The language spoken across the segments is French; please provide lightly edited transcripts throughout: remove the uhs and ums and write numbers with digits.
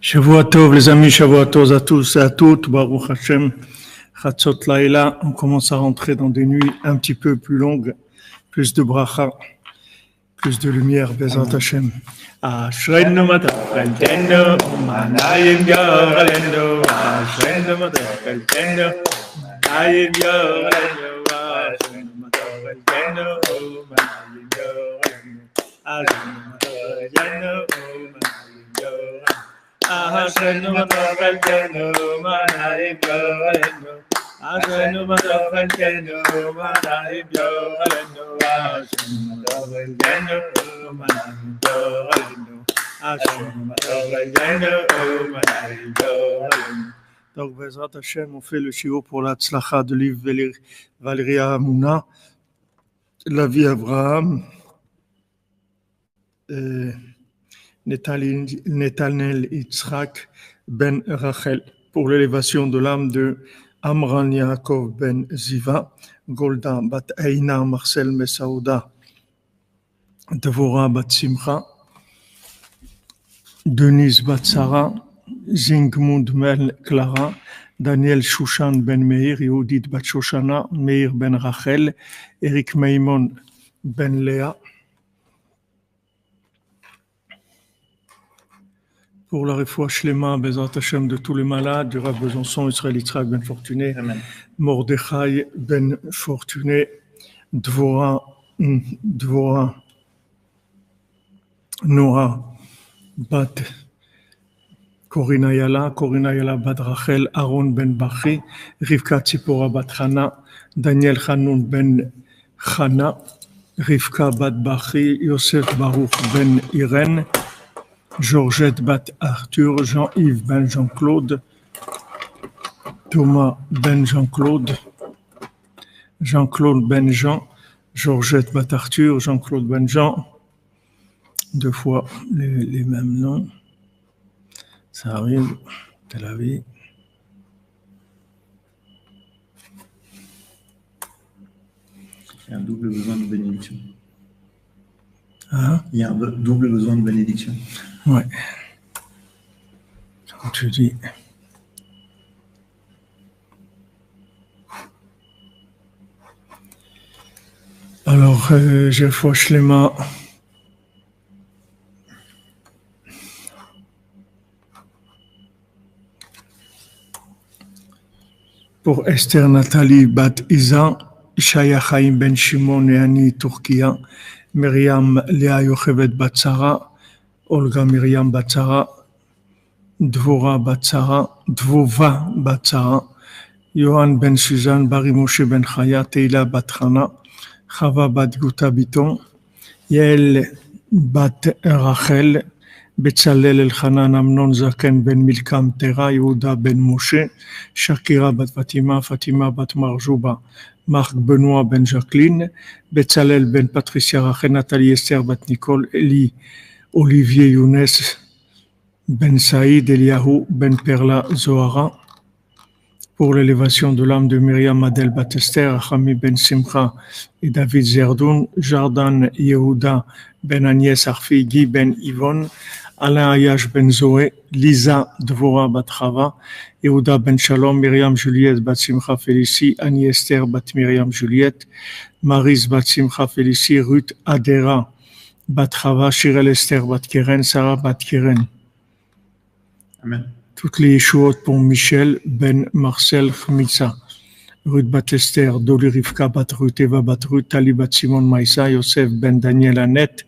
Shavua Tov, les amis, Shavua Tov à tous et à toutes, Baruch Hashem, Chatzot Laïla, on commence à rentrer dans des nuits un petit peu plus longues, plus de bracha, plus de lumière, Bezat Hashem. Ashreinu matachaltenu, manayim yoralenu, Ashreinu matachaltenu, manayim yoralenu, Ashreinu matachaltenu, manayim yoralenu, Ashreinu matachaltenu, Ashenu matachaltenu, manayim yoralenu. Ashenu matachaltenu, manayim yoralenu. Ashenu matachaltenu, manayim yoralenu. Ashenu matachaltenu, manayim yoralenu. Donc, Bezrat Hashem, on fait le shiur pour la tzlacha de livre Valérie Amouna, la vie Abraham. Netanel Yitzhak ben Rachel, pour l'élévation de l'âme de Amran Yaakov ben Ziva, Golda bat Aina Marcel Messaouda, Devora bat Simcha, Denise bat Sarah, Zingmund ben Clara, Daniel Shushan ben Meir, Yehudit bat Shoshana, Meir ben Rachel, Eric Maimon ben Léa. Pour la refoua shlema, Bezrat Hashem, de tous les malades, du Rav Besançon, Israël Yitzhak ben Fortuné, Amen. Mordechai ben Fortuné, Dvora, Noah, bat Corina Yala bat Rachel, Aaron ben Bachi, Rivka Tzipora bat Chana, Daniel Hanoun ben Chana, Rivka bat Bachi, Yosef Baruch ben Irène, Georgette bat Arthur, Jean-Yves ben Jean-Claude, Thomas ben Jean-Claude, Jean-Claude ben Jean, Georgette bat Arthur, Jean-Claude ben Jean, deux fois les mêmes noms, ça arrive, c'est la vie. Il y a un double besoin de bénédiction. Hein? Il y a un double besoin de bénédiction. Ouais. Comme tu dis. Alors, j'ai foi shlema. Pour Esther Nathalie Bat Isa, Ishaya Chaim Ben Shimon et Annie Turkia, Myriam Léa Yochevet Batsara, Olga Myriam Batsara, Dvora Batsara, Dvova Batsara, Yohan Ben Suzanne, Bari Moshe Ben Chaya, Teila Batrana, Chava Bat Guta Biton, Yael Bat Rachel, Betzalel Elchanan Amnon Zaken Ben Milkam Tera, Yehuda Ben Moshe, Shakira Bat Fatima, Fatima Bat Marjouba, Marc Benoît Ben Jacqueline, Betzalel Ben Patricia Rachel, Nathalie Esther Bat Nicole, Eli Olivier Younes Ben Saïd, Eliyahu Ben Perla Zohara, pour l'élévation de l'âme de Myriam Adel Bat Esther, Achami Ben Simcha et David Zerdoun, Jordan Yehuda Ben Agnès Arfi, Guy Ben Yvonne, Alain Ayash Ben Zoé, Lisa Dvora Bat Chava, Yehuda Ben Shalom, Myriam Juliette Bat Simcha Félicie, Annie Esther Bat Myriam Juliette, Maris Bat Simcha Félicie, Ruth Adera Bat Chava, Shirel Esther Bat Keren, Sarah Bat Keren. Amen. Toutes les Yeshuot pour Michel Ben Marcel Khmitsa, Ruth Bat Esther, Doli Rivka Bat Ruth, Eva Bat Ruth, Tali Bat Simon Maïsa, Yosef Ben Daniel Annette,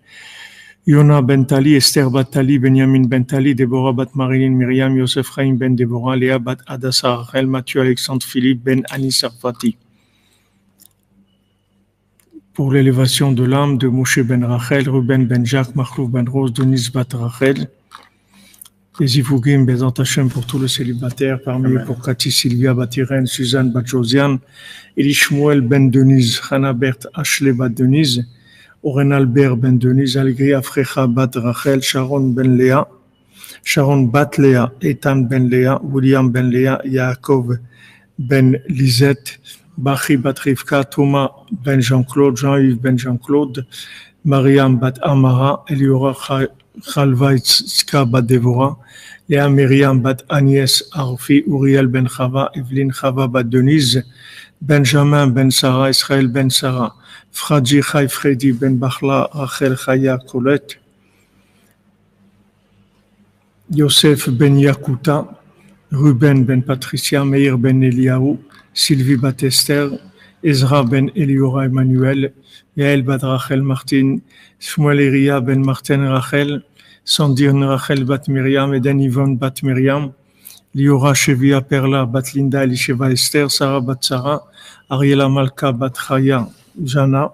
Yona Ben Tali, Esther Bat Tali, Benjamin Ben Tali, Deborah Bat Marilyn Myriam, Yosef Chaim Ben Deborah, Léa Bat Adassa Rachel, Mathieu Alexandre Philippe Ben Annie Sarfati. Pour l'élévation de l'âme de Moshe Ben Rachel, Ruben Ben Jacques, Marlouf Ben Rose, Denise Bat Rachel, les Ivougim, Bezat Hashem pour tous les célibataires, parmi eux pour Cathy Sylvia Bat Irène, Suzanne Bat Josiane, Eli Shmuel Ben Denise, Hannah Berthe Ashley Bat Denise, Oren Albert Ben Denise, Algri Afrecha Bat Rachel, Sharon Ben Léa, Sharon Bat Léa, Ethan Ben Léa, William Ben Léa, Yaakov Ben Lisette, Bachi Bat Rivka, Thomas Ben Jean-Claude, Jean-Yves Ben Jean-Claude, Mariam Bat Amara, Eliora Chalva Itzka bat Devora, Léa Myriam bat Agnès Arfi, Uriel ben Chava, Evelyne Chava bat Denise, Benjamin ben Sarah, Israël ben Sarah, Fradji Chai Fredi ben Bachla, Rachel Chaya Colette, Yosef ben Yakuta, Ruben ben Patricia, Meir ben Eliaou, Sylvie bat Esther, Ezra ben Eliora Emmanuel, Yael bat Rachel Martin, Shmuel Eria ben Martin Rachel, Sandrine Rachel bat Myriam, Eden Yvonne bat Myriam, Liora Shevia Perla bat Linda Elisheva Esther, Sarah bat Sarah, Ariela Malka bat Chaya Jana,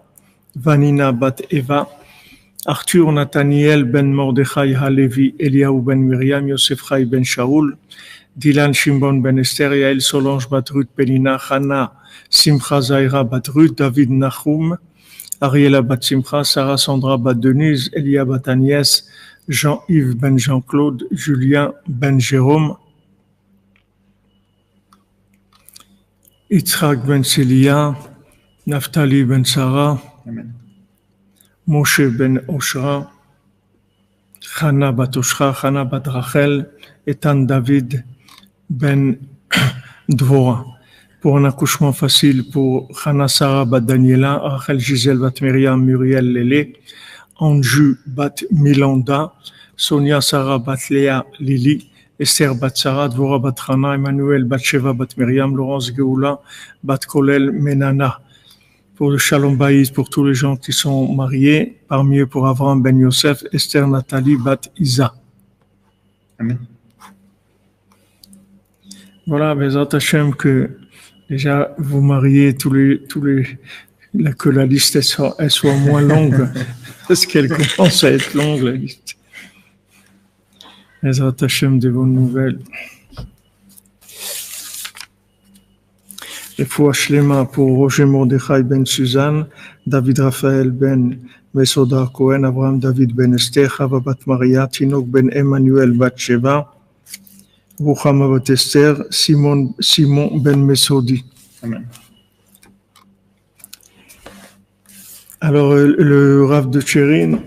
Vanina bat Eva, Arthur Nathaniel ben Mordechai Halevi, Eliaou ben Myriam, Yosef Chai ben Shaul, Dylan Shimon ben Esther, Yael Solange bat Ruth Pelina, Hana Simcha Zaira bat Ruth, David Nachum, Ariela bat Simcha, Sarah Sandra bat Denise, Elia bat Agnès, Jean-Yves ben Jean-Claude, Julien ben Jérôme, Yitzhak ben Célia, Naftali ben Sarah, Amen. Moshe ben Oshra, Chana bat Oshra, Chana bat Rachel, Etan David ben Dvora. Pour un accouchement facile pour Chana Sarah bat Daniela, Rachel Gisèle bat Myriam, Muriel Lélé, Anju bat Milanda, Sonia Sarah bat Léa Lili, Esther bat Sarah, Dvora bat Chana, Emmanuel bat Sheva bat Myriam, Laurence Geoula bat Kolel Menana. Pour le Shalom Baïs, pour tous les gens qui sont mariés, parmi eux pour Avraham ben Yosef, Esther Nathalie bat Isa. Amen. Voilà, Bezat Hashem, que déjà vous mariez que la liste elle soit moins longue, parce qu'elle commence à être longue, la liste. Bezat Hashem, de bonnes nouvelles. Refoua Shlema pour Roger Mordechai ben Suzanne, David Raphaël ben Mesoda Cohen, Abraham David ben Esther, Chava bat Maria, Tinok ben Emmanuel bat Sheva, Ruchama bat Esther, Simon ben Mesodi. Amen. Alors le Rav de Tchérin,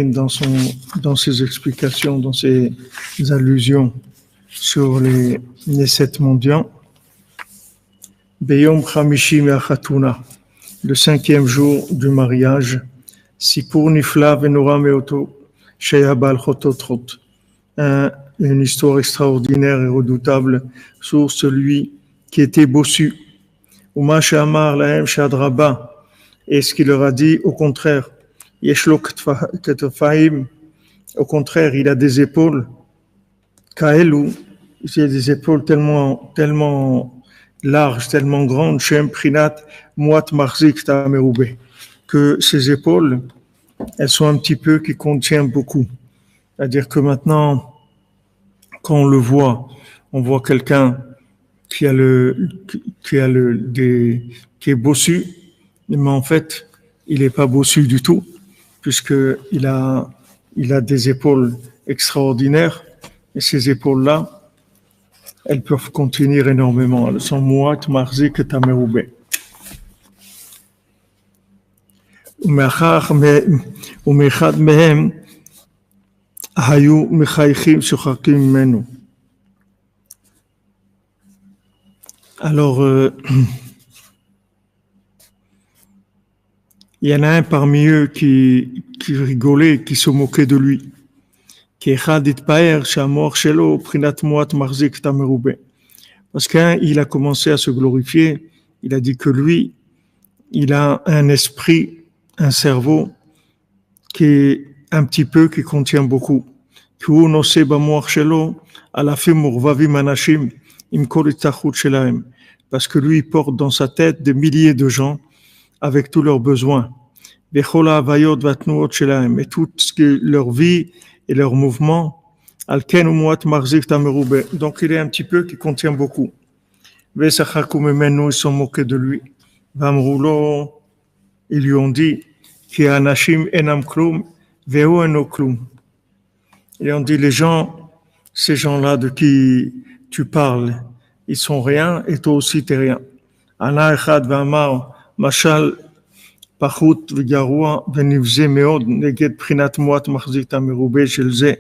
dans ses explications, dans ses allusions sur les 7 mondiaux, Beyom Chamishi Me'achatuna, le 5e jour du mariage, Sipur Nifla Venora Meoto, Sheya Bal Chototrot, une histoire extraordinaire et redoutable sur celui qui était bossu. Uma She'amar Lahem She'adraba, et ce qu'il leur a dit, au contraire, Yeshlo Ketfaim, au contraire, il a des épaules, Kaelu, il a des épaules tellement larges, tellement grandes, Shem Prinat Muat Marzik Tameroube, que ces épaules, elles sont un petit peu qui contiennent beaucoup. C'est-à-dire que maintenant, quand on le voit, on voit quelqu'un qui est bossu, mais en fait, il n'est pas bossu du tout, puisqu'il a des épaules extraordinaires, et ces épaules-là, elles peuvent contenir énormément. Elles sont Muat, Marzik et Tameroube. ומאחד מהם היו מחייכים שוחקים ממנו. Alors, il y en a un parmi eux qui rigolait, qui se moquait de lui. Parce qu'il a commencé à se glorifier, il a dit que lui, il a un esprit, un cerveau qui est un petit peu, qui contient beaucoup. Parce que lui, il porte dans sa tête des milliers de gens avec tous leurs besoins. Et tout ce que leur vie et leurs mouvements. Donc il est un petit peu qui contient beaucoup. Ils sont moqués de lui. Ils lui ont dit ils ont dit les gens, ces gens-là de qui tu parles, ils sont rien et toi aussi t'es rien. Ana Echad V'amar Mashal פחות וגרוע ונבזה מאוד נגד בחינת מועט מחזיק את המרובה של זה.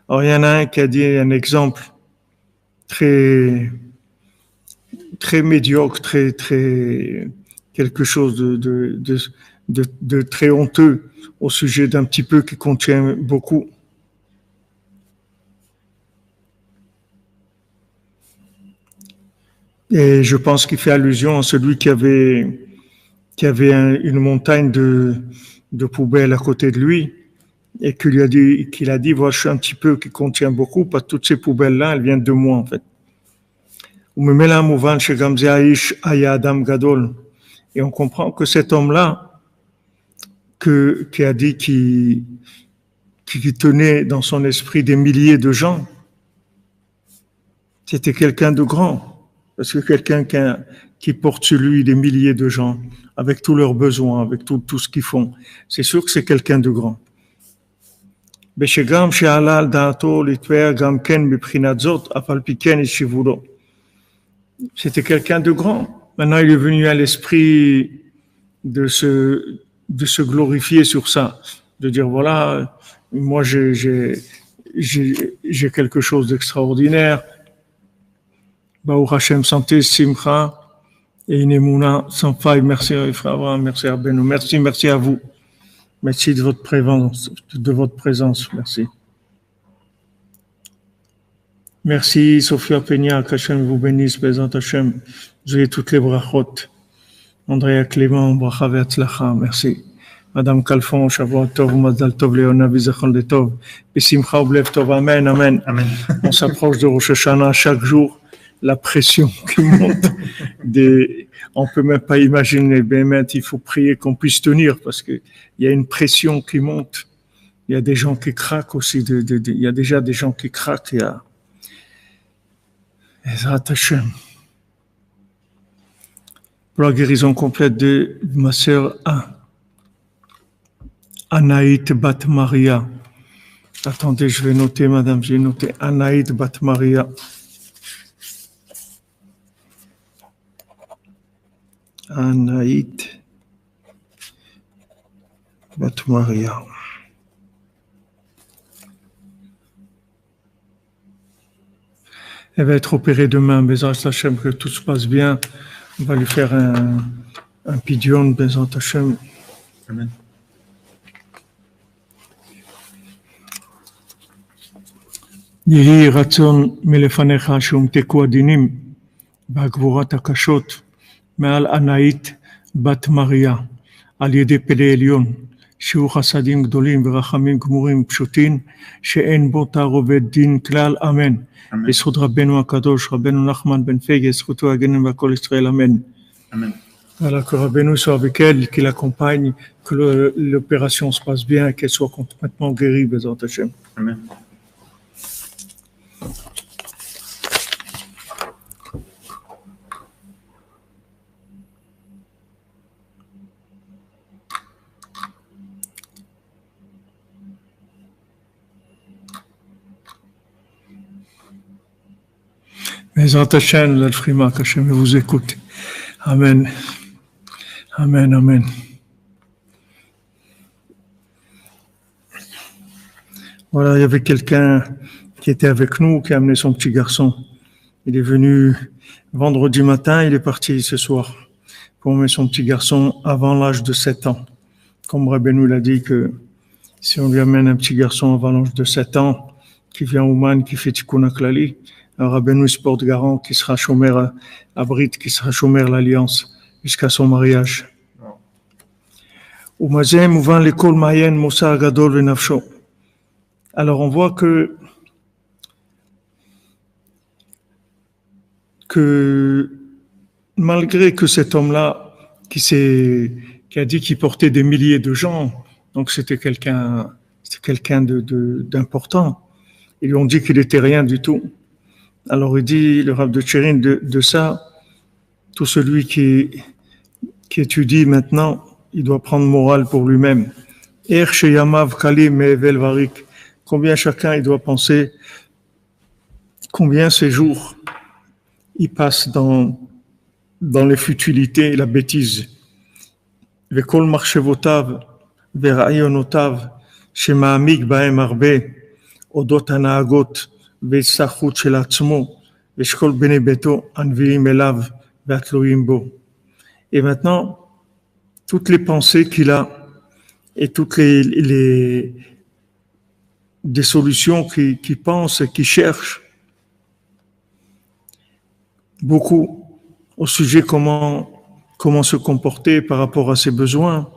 Alors il y en a un qui a dit un exemple très, très médiocre, très quelque chose de très honteux au sujet d'un petit peu qui contient beaucoup. Et je pense qu'il fait allusion à celui qui avait une montagne de poubelles à côté de lui et qu'il a dit, voilà, je suis un petit peu qui contient beaucoup, parce que toutes ces poubelles-là, elles viennent de moi, en fait. Et on comprend que cet homme-là, qui a dit qu'il tenait dans son esprit des milliers de gens, c'était quelqu'un de grand. Parce que quelqu'un qui porte sur lui des milliers de gens, avec tous leurs besoins, avec tout ce qu'ils font, c'est sûr que c'est quelqu'un de grand. C'était quelqu'un de grand. Maintenant, il est venu à l'esprit de se glorifier sur ça, de dire voilà, moi j'ai quelque chose d'extraordinaire. Baruch Hashem, santé, simcha et une émouna sans faille. Merci frère Abraham, merci à Beno, merci à vous. Merci de votre présence, merci. Merci Sophia Peña, qu'Hachem vous bénisse, Bézant Hachem, vous ayez toutes les brachot. Andrea Clément, bracha ve'atzlacha, merci. Madame Calfon, Shavuot Tov, Mazal Tov, Léona, Vizachol de Tov, Besimcha Oblev Tov, Amen, Amen. Amen. On s'approche de Rosh Hashanah chaque jour. La pression qui monte, on peut même pas imaginer, mais il faut prier qu'on puisse tenir parce que il y a une pression qui monte. Il y a des gens qui craquent aussi, il y a déjà des gens qui craquent. Il y a Ezrat Hashem. Pour la guérison complète de ma sœur Anaït Bat Maria. Attendez, je vais noter, madame, j'ai noté Anaït Bat Maria. Anaït Bat Maria. Elle va être opérée demain, Bézat Hashem, que tout se passe bien. On va lui faire un pidion, Bézat Hashem. Amen. יהי רצון מלפניך שהומתקו הדינים והגבורת הקשות מעל ענאית בת מריה על ידי פלא עליון, שהוא חסדים גדולים ורחמים גמורים פשוטים, שאין בו תערובת דין כלל, אמן. בזכות רבנו הקדוש, רבנו נחמן בן פגה, זכותו הגנם והכל ישראל, אמן. Amen. Voilà, que Rabbeinu soit avec elle, qu'il l'accompagne, que l'opération se passe bien, qu'elle soit complètement guérie, Bézant Hashem. Amen. Bézant Hashem, l'Alfrima, qu'Hachem vous écoute. Amen. Amen, amen. Voilà, il y avait quelqu'un qui était avec nous, qui a amené son petit garçon. Il est venu vendredi matin, il est parti ce soir pour emmener son petit garçon avant l'âge de 7 ans. Comme Rabbeinu l'a dit que si on lui amène un petit garçon avant l'âge de 7 ans, qui vient au Man, qui fait Tikkun HaKlali, Rabbeinu se porte garant qui sera chômeur à Brit, qui sera chômeur l'Alliance jusqu'à son mariage. Alors on voit que malgré que cet homme-là qui a dit qu'il portait des milliers de gens, donc c'était quelqu'un d'important. Ils lui ont dit qu'il n'était rien du tout. Alors il dit, le Rav de Tchérin, de ça, tout celui qui étudie maintenant, il doit prendre morale pour lui-même. Combien chacun il doit penser, combien ces jours il passe dans les futilités et la bêtise. וכל מחשבותיו ורעיונותיו שמעמיק בהם הרבה אודות הנהגות והצטרכות של עצמו ושכל בני ביתו הנביאים אליו והתלויים בו. Et maintenant, toutes les pensées qu'il a et toutes des solutions qu'il pense et qu'il cherche beaucoup au sujet comment se comporter par rapport à ses besoins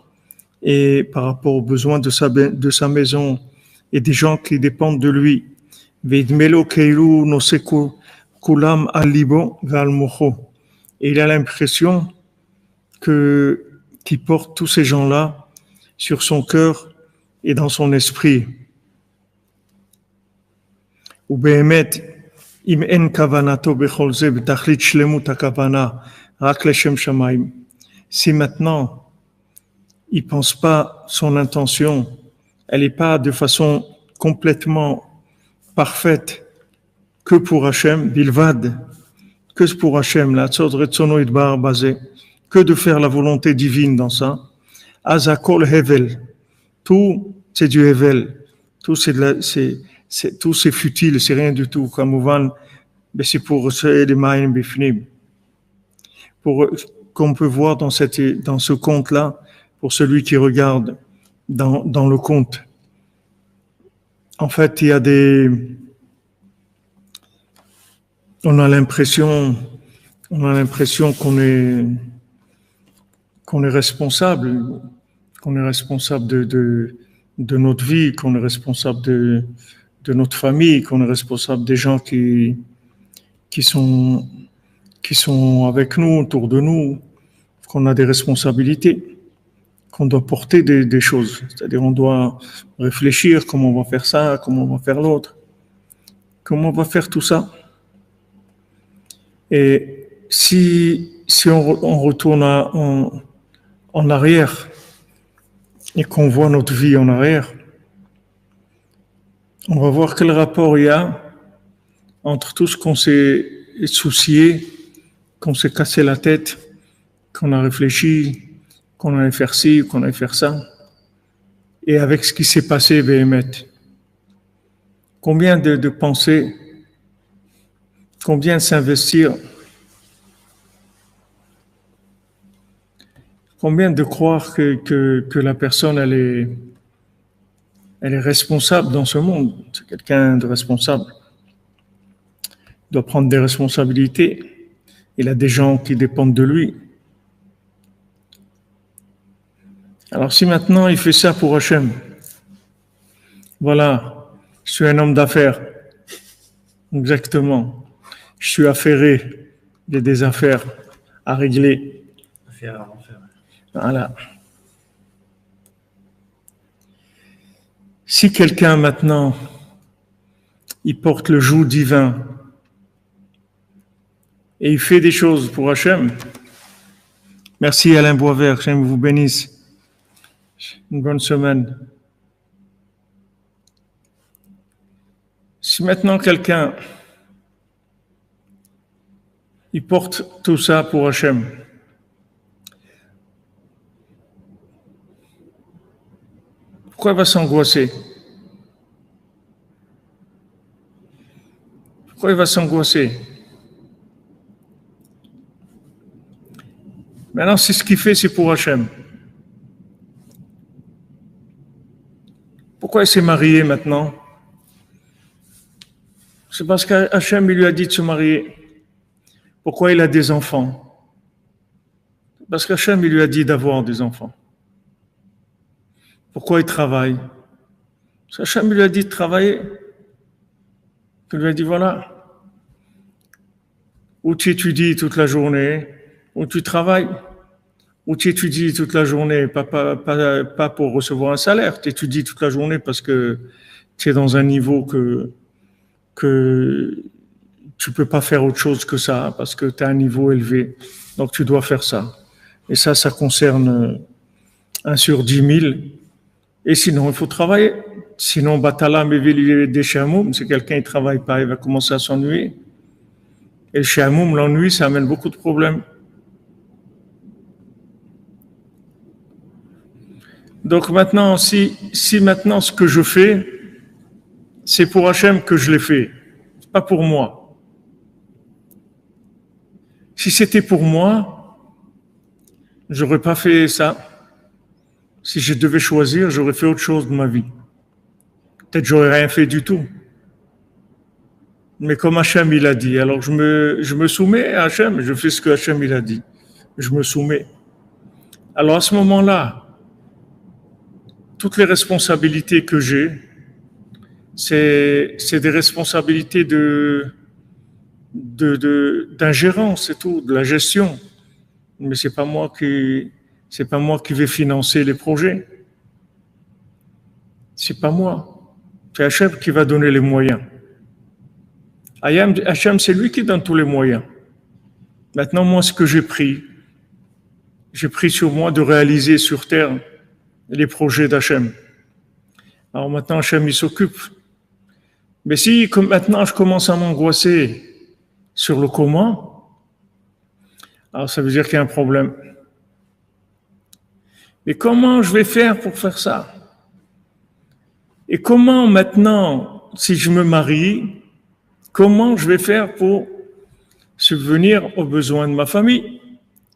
et par rapport aux besoins de sa maison et des gens qui dépendent de lui. Et il a l'impression qu'il porte tous ces gens-là sur son cœur et dans son esprit. Si maintenant il pense pas, son intention, elle n'est pas de façon complètement parfaite que pour Hachem, bilvad, que pour Hachem, que de faire la volonté divine dans ça. Azakol hevel, tout c'est du hevel, tout tout c'est futile, c'est rien du tout. Comme c'est pour qu'on peut voir dans ce conte-là, pour celui qui regarde dans le conte. En fait, on a l'impression qu'on est responsable, de notre vie, qu'on est responsable de notre famille, qu'on est responsable des gens qui sont avec nous, autour de nous, qu'on a des responsabilités, qu'on doit porter des choses. C'est-à-dire, on doit réfléchir comment on va faire ça, comment on va faire l'autre, comment on va faire tout ça. Et si on retourne en arrière et qu'on voit notre vie en arrière, on va voir quel rapport il y a entre tout ce qu'on s'est soucié, qu'on s'est cassé la tête, qu'on a réfléchi, qu'on allait faire ci, qu'on allait faire ça, et avec ce qui s'est passé, Béhémet. Combien de pensées, combien de s'investir, combien de croire que la personne, elle est responsable dans ce monde. C'est quelqu'un de responsable. Il doit prendre des responsabilités. Il a des gens qui dépendent de lui. Alors si maintenant il fait ça pour Hachem, voilà, je suis un homme d'affaires, exactement, je suis affairé, j'ai des affaires à régler. Affaire à l'enfer. Voilà. Si quelqu'un maintenant, il porte le joug divin et il fait des choses pour Hachem, merci Alain Boisvert, Hachem vous bénisse. Une bonne semaine. Si maintenant quelqu'un il porte tout ça pour Hachem, pourquoi il va s'angoisser? Pourquoi il va s'angoisser? Maintenant, c'est ce qu'il fait, c'est pour Hachem. Pourquoi il s'est marié maintenant? C'est parce qu'Hachem il lui a dit de se marier. Pourquoi il a des enfants? Parce qu'Hachem il lui a dit d'avoir des enfants. Pourquoi il travaille? Parce qu'Hachem lui a dit de travailler. Il lui a dit voilà, ou tu étudies toute la journée, ou tu travailles. Ou tu étudies toute la journée, pas pour recevoir un salaire, tu étudies toute la journée parce que tu es dans un niveau que tu peux pas faire autre chose que ça, parce que tu as un niveau élevé. Donc tu dois faire ça. Et ça concerne 1 sur 10 000. Et sinon, il faut travailler. Sinon, Batala Meveli des Shamoum, c'est quelqu'un qui travaille pas, il va commencer à s'ennuyer. Et le Shamoum, l'ennui, ça amène beaucoup de problèmes. Donc maintenant, si maintenant ce que je fais, c'est pour Hachem que je l'ai fait, c'est pas pour moi. Si c'était pour moi, j'aurais pas fait ça. Si je devais choisir, j'aurais fait autre chose de ma vie. Peut-être j'aurais rien fait du tout. Mais comme Hachem il a dit, alors je me soumets à Hachem, je fais ce que Hachem il a dit. Je me soumets. Alors à ce moment-là, toutes les responsabilités que j'ai, c'est des responsabilités d'ingérence, c'est tout, de la gestion. Mais c'est pas moi qui vais financer les projets. C'est pas moi. C'est Hachem qui va donner les moyens. Hachem, c'est lui qui donne tous les moyens. Maintenant, moi, ce que j'ai pris sur moi de réaliser sur terre les projets d'Hachem. Alors maintenant, Hachem, il s'occupe. Mais si, comme maintenant, je commence à m'angoisser sur le comment, alors ça veut dire qu'il y a un problème. Mais comment je vais faire pour faire ça? Et comment maintenant, si je me marie, comment je vais faire pour subvenir aux besoins de ma famille?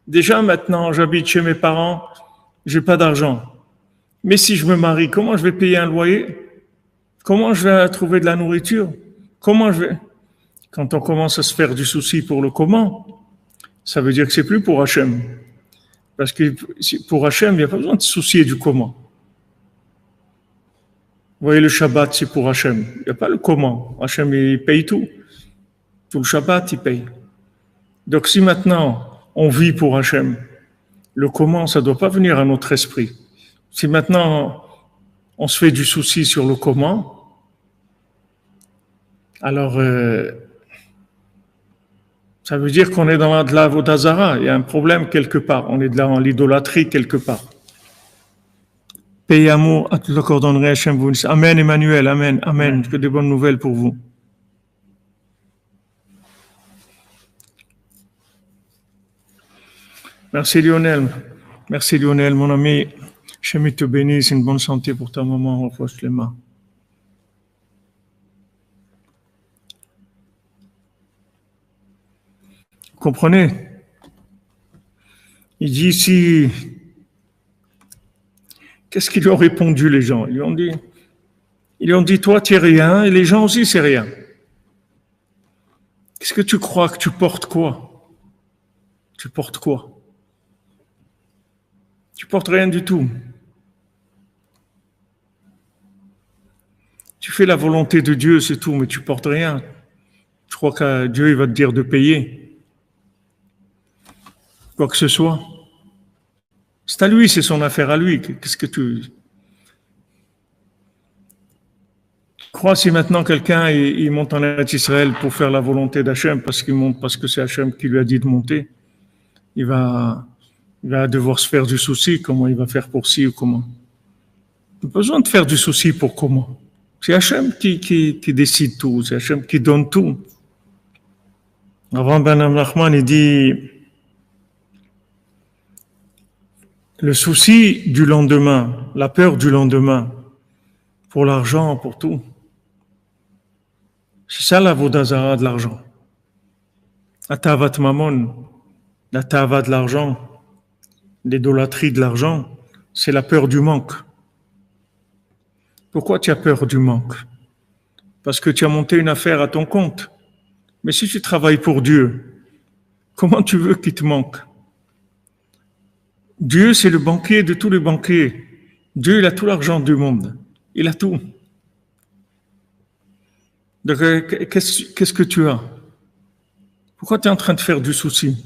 Déjà maintenant, j'habite chez mes parents, j'ai pas d'argent. Mais si je me marie, comment je vais payer un loyer? Comment je vais trouver de la nourriture? Comment je vais... Quand on commence à se faire du souci pour le comment, ça veut dire que c'est plus pour Hachem. Parce que pour Hachem, il n'y a pas besoin de se soucier du comment. Vous voyez, le Shabbat, c'est pour Hachem. Il n'y a pas le comment. Hachem, il paye tout. Tout le Shabbat, il paye. Donc si maintenant, on vit pour Hachem, le comment, ça ne doit pas venir à notre esprit. Si maintenant, on se fait du souci sur le comment, alors ça veut dire qu'on est dans de la Vodazara. Il y a un problème quelque part. On est dans l'idolâtrie quelque part. Paix et amour, à tout le cordonnerie, Hachem vous. Amen, Emmanuel, amen, amen. Que des bonnes nouvelles pour vous. Merci Lionel. Merci Lionel, mon ami. Hachem te bénisse, une bonne santé pour ta maman. Refasse les mains. Vous comprenez? Il dit ici, qu'est-ce qu'ils lui ont répondu les gens? Ils lui ont dit, toi tu es rien, et les gens aussi c'est rien. Qu'est-ce que tu crois que tu portes quoi? Tu portes quoi? Tu portes rien du tout. Tu fais la volonté de Dieu, c'est tout, mais tu portes rien. Je crois que Dieu il va te dire de payer. Quoi que ce soit. C'est à lui, c'est son affaire à lui. Qu'est-ce que tu crois si maintenant quelqu'un il monte en Israël pour faire la volonté d'Hachem parce qu'il monte parce que c'est Hachem qui lui a dit de monter, il va devoir se faire du souci, comment il va faire pour ci ou comment. Il n'a pas besoin de faire du souci pour comment. C'est Hachem qui décide tout, c'est Hachem qui donne tout. Avant Ben Nachman, il dit le souci du lendemain, la peur du lendemain, pour l'argent, pour tout. C'est ça la vodazara de l'argent. La tavat mamon, la tava de l'argent, l'idolâtrie de l'argent, c'est la peur du manque. Pourquoi tu as peur du manque? Parce que tu as monté une affaire à ton compte. Mais si tu travailles pour Dieu, comment tu veux qu'il te manque? Dieu, c'est le banquier de tous les banquiers. Dieu, il a tout l'argent du monde. Il a tout. Donc, qu'est-ce que tu as? Pourquoi tu es en train de faire du souci?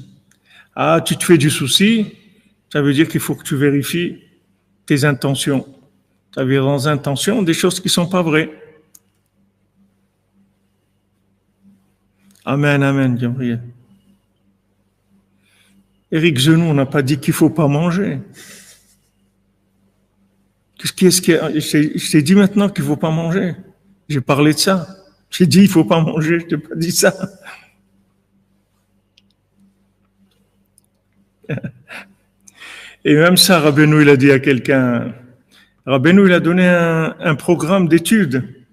Ah, tu te fais du souci, ça veut dire qu'il faut que tu vérifies tes intentions. Tu as des intentions, des choses qui ne sont pas vraies. Amen, amen, Gabriel. Éric Zenou n'a pas dit qu'il ne faut pas manger. Je t'ai dit maintenant qu'il ne faut pas manger. J'ai parlé de ça. J'ai dit il ne faut pas manger, je t'ai pas dit ça. Et même ça, Rabbeinu, il a dit à quelqu'un, Rabbeinu, il a donné un programme d'études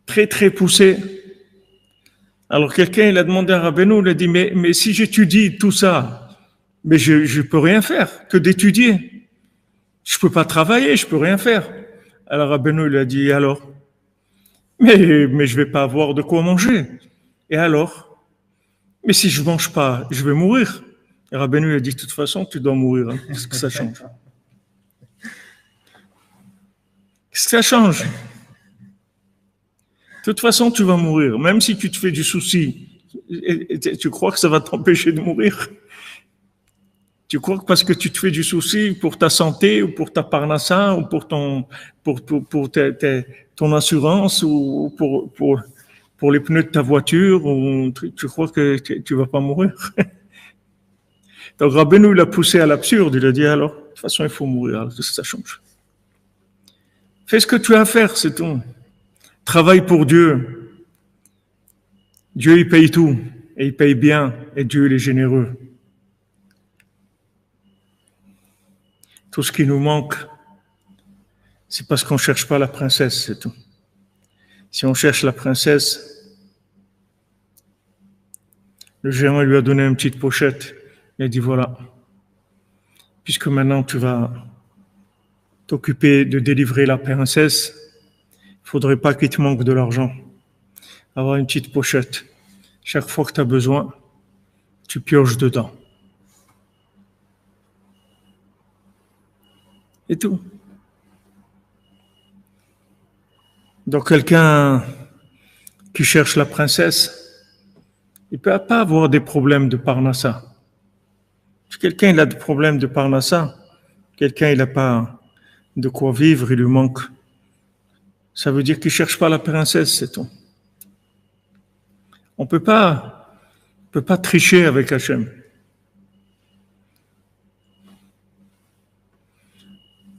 très très poussé. Alors quelqu'un, il a demandé à Rabbeinu, il a dit, mais si j'étudie tout ça, mais je peux rien faire que d'étudier. Je peux pas travailler, je peux rien faire. Alors Rabbeinu, il a dit, alors? Mais je vais pas avoir de quoi manger. Et alors? Mais si je mange pas, je vais mourir. Et Rabbeinu, il a dit, de toute façon, tu dois mourir. Hein. Qu'est-ce que ça change? Qu'est-ce que ça change? De toute façon, tu vas mourir. Même si tu te fais du souci, tu crois que ça va t'empêcher de mourir? Tu crois que parce que tu te fais du souci pour ta santé ou pour ta parnassa ou pour ton assurance ou pour les pneus de ta voiture, ou tu crois que tu vas pas mourir? Donc Rabbeinu l'a poussé à l'absurde. Il a dit alors, de toute façon, il faut mourir. Alors, qu'est-ce que ça change? Fais ce que tu as à faire, c'est tout. Travaille pour Dieu. Dieu, il paye tout. Et il paye bien. Et Dieu, il est généreux. Tout ce qui nous manque, c'est parce qu'on ne cherche pas la princesse, c'est tout. Si on cherche la princesse, le géant lui a donné une petite pochette. Il a dit, voilà, puisque maintenant tu vas t'occuper de délivrer la princesse, il ne faudrait pas qu'il te manque de l'argent. Avoir une petite pochette. Chaque fois que tu as besoin, tu pioches dedans. Et tout. Donc quelqu'un qui cherche la princesse, il ne peut pas avoir des problèmes de parnassa. Si quelqu'un il a des problèmes de parnassa, quelqu'un il n'a pas de quoi vivre, il lui manque. Ça veut dire qu'il ne cherche pas la princesse, c'est tout. On ne peut pas tricher avec Hachem.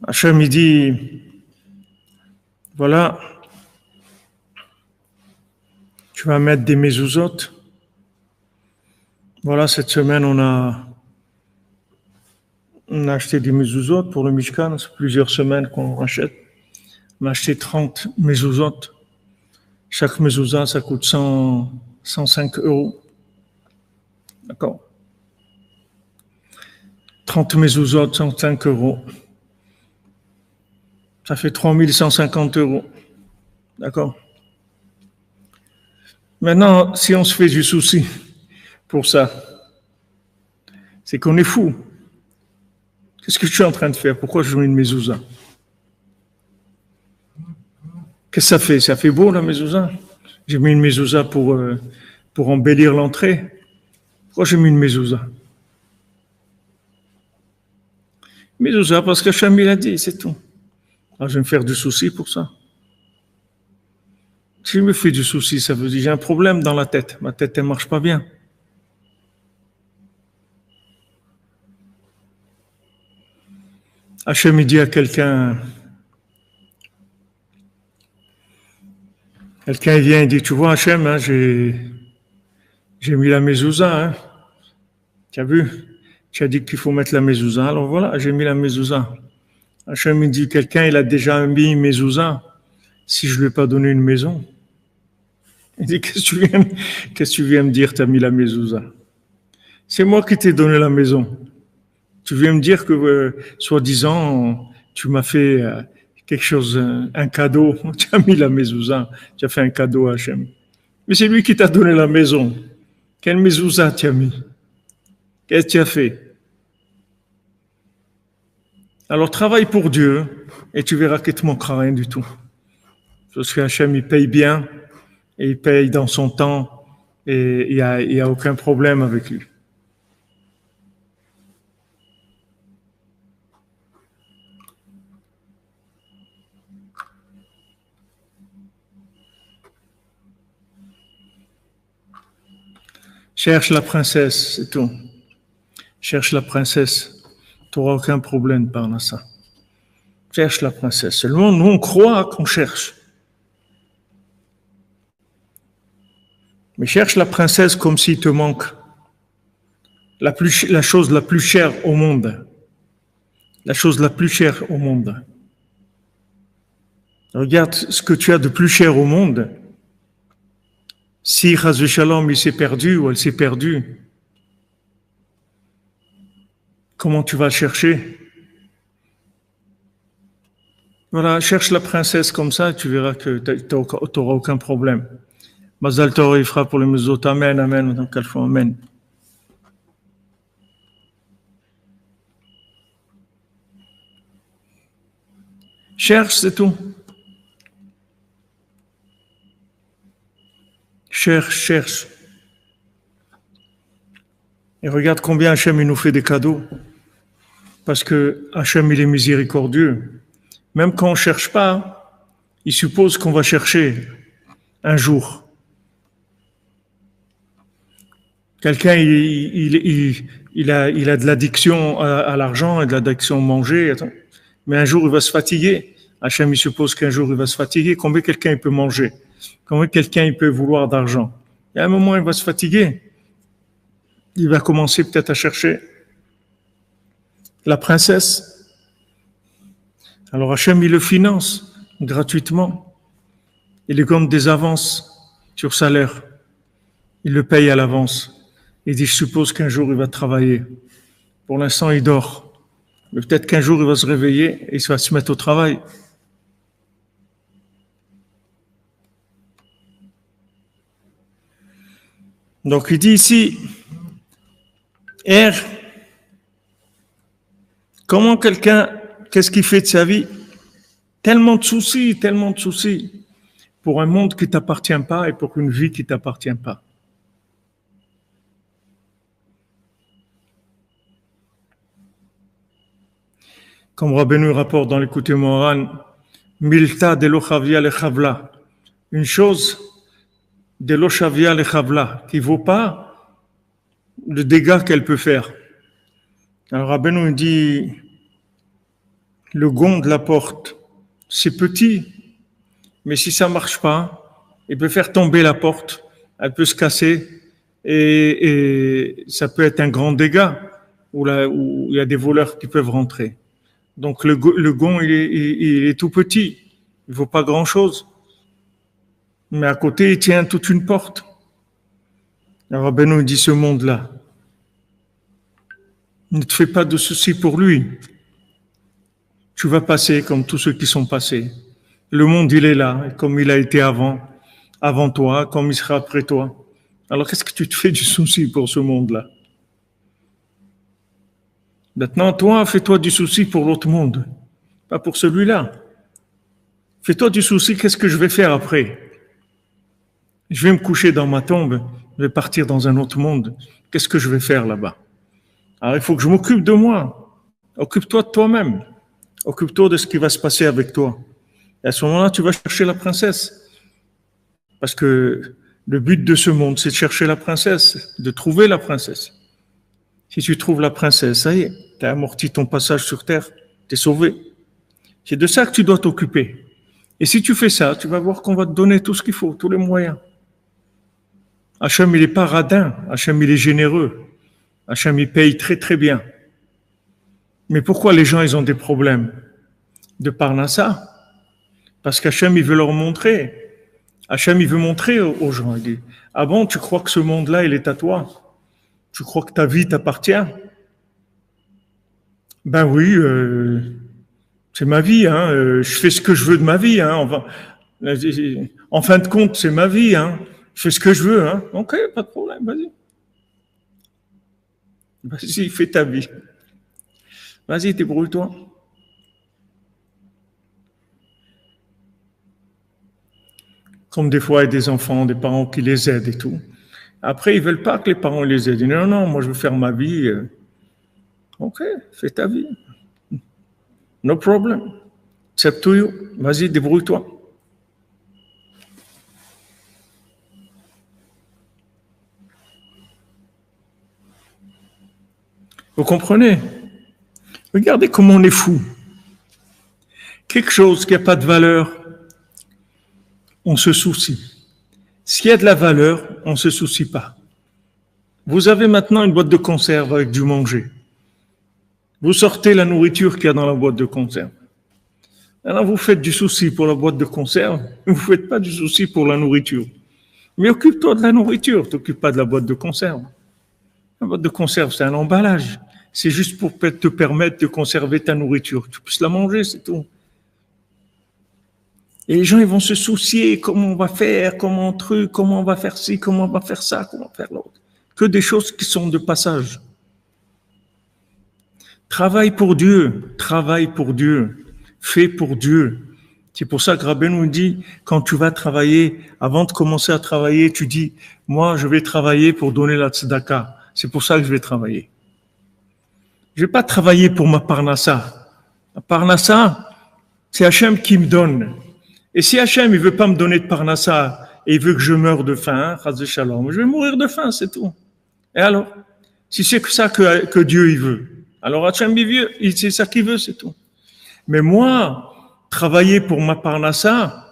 Hachem, il dit, voilà, tu vas mettre des mezuzot. Voilà, cette semaine, on a acheté des mezuzot pour le Mishkan. C'est plusieurs semaines qu'on rachète. On a acheté 30 mezuzot. Chaque mezuzah, ça coûte 105 euros. D'accord? 30 mezuzot, 105 euros. Ça fait 3150 euros. D'accord? Maintenant, si on se fait du souci pour ça, c'est qu'on est fou. Qu'est-ce que je suis en train de faire? Pourquoi je joue une mezouza? Qu'est-ce que ça fait? Ça fait beau la mezouza? J'ai mis une mezouza pour embellir l'entrée. Pourquoi j'ai mis une mezouza? Mezouza parce que Hachem il a dit, c'est tout. Alors je vais me faire du souci pour ça. Si je me fais du souci, ça veut dire que j'ai un problème dans la tête. Ma tête, elle ne marche pas bien. Hachem, il dit à quelqu'un il vient, il dit, tu vois Hachem, hein, j'ai mis la mezouza, hein. Tu as vu? Tu as dit qu'il faut mettre la mezouza, alors voilà, j'ai mis la mezouza. Hachem, il dit, quelqu'un, il a déjà mis une mezouza, si je ne lui ai pas donné une maison. Il dit, qu'est-ce que tu viens me dire, tu as mis la mezouza? C'est moi qui t'ai donné la maison. Tu viens me dire que, soi-disant, tu m'as fait quelque chose, un cadeau. Tu as mis la mezouza, tu as fait un cadeau à Hachem. Mais c'est lui qui t'a donné la maison. Quelle mezouza tu as mis? Qu'est-ce que tu as fait? Alors travaille pour Dieu et tu verras qu'il ne te manquera rien du tout. Parce que Hachem, il paye bien et il paye dans son temps et il y a aucun problème avec lui. Cherche la princesse, c'est tout. Cherche la princesse. Tu n'auras aucun problème par ça. Cherche la princesse. Seulement, nous, on croit qu'on cherche. Mais cherche la princesse comme s'il te manque la chose la plus chère au monde. la chose la plus chère au monde. Regarde ce que tu as de plus cher au monde. Si Chas v'Shalom il s'est perdu ou elle s'est perdue, comment tu vas le chercher? Voilà, cherche la princesse comme ça, tu verras que tu n'auras aucun problème. Mazal Tov il fera pour les mezot. Amen, amen, donc qu'elle fois amen. Cherche, c'est tout. Cherche. Et regarde combien Hachem il nous fait des cadeaux. Parce que Hachem il est miséricordieux. Même quand on ne cherche pas, il suppose qu'on va chercher un jour. Quelqu'un il a de l'addiction à l'argent et de l'addiction à manger. Mais un jour il va se fatiguer. Hachem il suppose qu'un jour il va se fatiguer. Combien quelqu'un il peut manger? Combien quelqu'un il peut vouloir d'argent? Et à un moment il va se fatiguer. Il va commencer peut-être à chercher la princesse. Alors Hachem il le finance gratuitement. Il lui donne des avances sur salaire. Il le paye à l'avance. Il dit, je suppose qu'un jour il va travailler. Pour l'instant il dort. Mais peut-être qu'un jour il va se réveiller et il va se mettre au travail. Donc il dit ici, comment quelqu'un, qu'est-ce qu'il fait de sa vie? Tellement de soucis, pour un monde qui ne t'appartient pas et pour une vie qui ne t'appartient pas. Comme Rabbeinu rapporte dans l'écoute Moran, Milta de l'ochavia le chavla. Une chose de l'ochavia le chavla qui ne vaut pas le dégât qu'elle peut faire. Alors Rabbeinu dit, le gond de la porte, c'est petit, mais si ça ne marche pas, il peut faire tomber la porte, elle peut se casser et ça peut être un grand dégât où il y a des voleurs qui peuvent rentrer. Donc le gond, il est tout petit, il ne vaut pas grand-chose. Mais à côté, il tient toute une porte. Alors Rabbeinu dit ce monde-là, ne te fais pas de soucis pour lui. Tu vas passer comme tous ceux qui sont passés. Le monde, il est là, comme il a été avant toi, comme il sera après toi. Alors qu'est-ce que tu te fais du souci pour ce monde-là? Maintenant, toi, fais-toi du souci pour l'autre monde, pas pour celui-là. Fais-toi du souci, qu'est-ce que je vais faire après? Je vais me coucher dans ma tombe, je vais partir dans un autre monde. Qu'est-ce que je vais faire là-bas? Alors, il faut que je m'occupe de moi. Occupe-toi de toi-même. Occupe-toi de ce qui va se passer avec toi. Et à ce moment-là, tu vas chercher la princesse. Parce que le but de ce monde, c'est de chercher la princesse, de trouver la princesse. Si tu trouves la princesse, ça y est, tu as amorti ton passage sur terre, tu es sauvé. C'est de ça que tu dois t'occuper. Et si tu fais ça, tu vas voir qu'on va te donner tout ce qu'il faut, tous les moyens. Hachem, il n'est pas radin. Hachem, il est généreux. Hachem, il paye très très bien. Mais pourquoi les gens, ils ont des problèmes? De parnassa. Parce qu'Hachem, il veut leur montrer. Hachem, il veut montrer aux gens. Il dit, ah bon, tu crois que ce monde-là, il est à toi? Tu crois que ta vie t'appartient? Ben oui, c'est ma vie. Je fais ce que je veux de ma vie. En fin de compte, c'est ma vie. Je fais ce que je veux. Ok, pas de problème, vas-y. Vas-y, fais ta vie. Vas-y, débrouille-toi. Comme des fois, il y a des enfants, des parents qui les aident et tout. Après, ils veulent pas que les parents les aident. Ils disent, non, moi, je veux faire ma vie. Ok, fais ta vie. No problem. It's up to you. Vas-y, débrouille-toi. Vous comprenez? Regardez comment on est fou. Quelque chose qui n'a pas de valeur, on se soucie. S'il y a de la valeur, on ne se soucie pas. Vous avez maintenant une boîte de conserve avec du manger. Vous sortez la nourriture qu'il y a dans la boîte de conserve. Alors vous faites du souci pour la boîte de conserve, vous ne faites pas du souci pour la nourriture. Mais occupe-toi de la nourriture, tu t'occupes pas de la boîte de conserve. La boîte de conserve, c'est un emballage. C'est juste pour te permettre de conserver ta nourriture. Tu puisses la manger, c'est tout. Et les gens, ils vont se soucier comment on va faire, comment on va faire ci, comment on va faire ça, comment on va faire l'autre. Que des choses qui sont de passage. Travaille pour Dieu, fais pour Dieu. C'est pour ça que Rabbi nous dit, quand tu vas travailler, avant de commencer à travailler, tu dis, moi, je vais travailler pour donner la tzedaka. C'est pour ça que je vais travailler. Je vais pas travailler pour ma parnassa. La parnassa, c'est Hachem qui me donne. Et si Hachem, il veut pas me donner de parnassa, et il veut que je meure de faim, chas shalom, je vais mourir de faim, c'est tout. Et alors? Si c'est que ça que Dieu, il veut. Alors Hachem, c'est ça qu'il veut, c'est tout. Mais moi, travailler pour ma parnassa,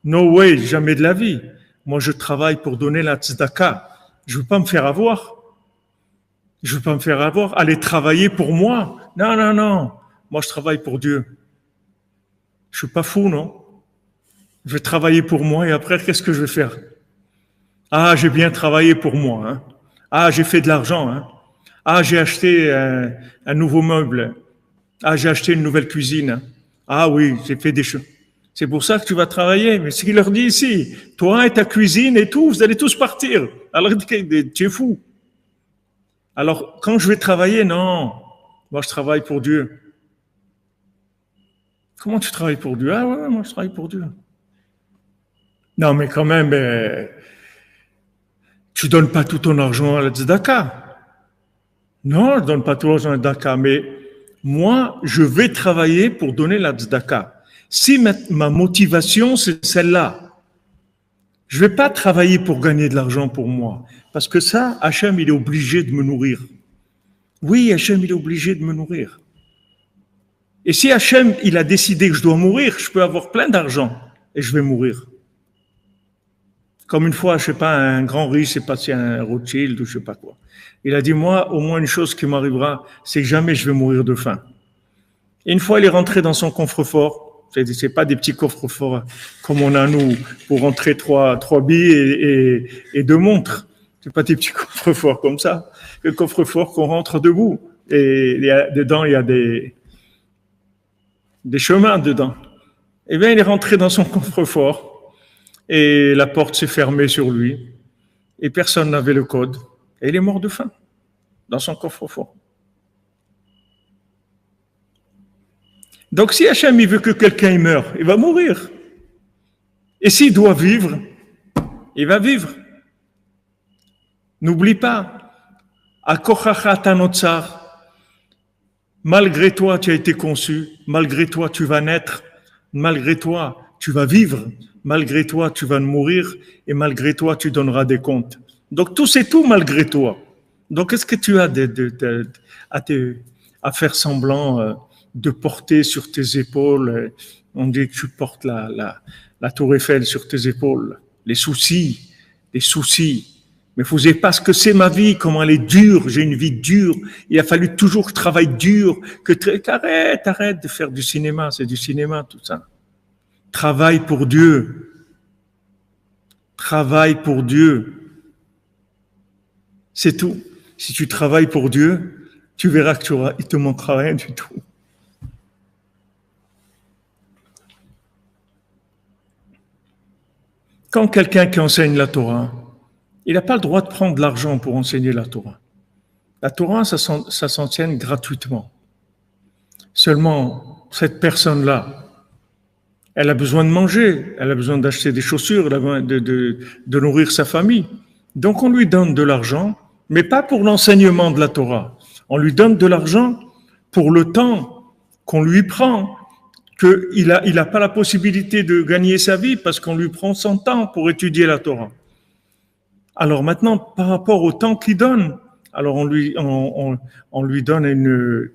no way, jamais de la vie. Moi, je travaille pour donner la tzedaka. Je veux pas me faire avoir. Je veux pas me faire avoir. Aller travailler pour moi. Non, non, non. Moi, je travaille pour Dieu. Je suis pas fou, non? Je vais travailler pour moi et après, qu'est-ce que je vais faire? Ah, j'ai bien travaillé pour moi, hein. Ah, j'ai fait de l'argent, hein. Ah, j'ai acheté un nouveau meuble. Ah, j'ai acheté une nouvelle cuisine. Hein. Ah oui, j'ai fait des choses. C'est pour ça que tu vas travailler. Mais ce qu'il leur dit ici, toi et ta cuisine et tout, vous allez tous partir. Alors, tu es fou. Alors, quand je vais travailler, non. Moi, je travaille pour Dieu. Comment tu travailles pour Dieu? Ah ouais, moi, je travaille pour Dieu. Non, mais quand même, tu donnes pas tout ton argent à la tzedaka. Non, je donne pas tout l'argent à la tzedaka, mais moi, je vais travailler pour donner la tzedaka. Si ma motivation, c'est celle-là, je vais pas travailler pour gagner de l'argent pour moi. Parce que ça, Hachem, il est obligé de me nourrir. Oui, Hachem, il est obligé de me nourrir. Et si Hachem, il a décidé que je dois mourir, je peux avoir plein d'argent et je vais mourir. Comme une fois, je sais pas, un grand riche, c'est passé un Rothschild ou je sais pas quoi. Il a dit, moi, au moins une chose qui m'arrivera, c'est que jamais je vais mourir de faim. Et une fois, il est rentré dans son coffre-fort. C'est pas des petits coffres-forts comme on a nous pour rentrer trois billes et 2 montres. C'est pas des petits coffres-forts comme ça. Le coffre-fort qu'on rentre debout. Et dedans, il y a des chemins dedans. Eh bien, il est rentré dans son coffre-fort. Et la porte s'est fermée sur lui. Et personne n'avait le code. Et il est mort de faim. Dans son coffre-fort. Donc, si Hachem, il veut que quelqu'un meure, il va mourir. Et s'il doit vivre, il va vivre. N'oublie pas, malgré toi, tu as été conçu, malgré toi, tu vas naître, malgré toi, tu vas vivre, malgré toi, tu vas mourir, et malgré toi, tu donneras des comptes. Donc, tout, c'est tout malgré toi. Donc, est-ce que tu as à faire semblant de porter sur tes épaules, on dit que tu portes la tour Eiffel sur tes épaules, les soucis. Mais vous savez pas ce que c'est ma vie, comment elle est dure, j'ai une vie dure, il a fallu toujours que je travaille dur, arrête de faire du cinéma, c'est du cinéma tout ça. Travaille pour Dieu. C'est tout. Si tu travailles pour Dieu, tu verras que il te manquera rien du tout. Quand quelqu'un qui enseigne la Torah, il n'a pas le droit de prendre de l'argent pour enseigner la Torah. La Torah, ça s'enseigne gratuitement. Seulement, cette personne-là, elle a besoin de manger, elle a besoin d'acheter des chaussures, elle a besoin de nourrir sa famille. Donc, on lui donne de l'argent, mais pas pour l'enseignement de la Torah. On lui donne de l'argent pour le temps qu'on lui prend, qu'il a pas la possibilité de gagner sa vie parce qu'on lui prend son temps pour étudier la Torah. Alors maintenant, par rapport au temps qu'il donne, alors on lui donne une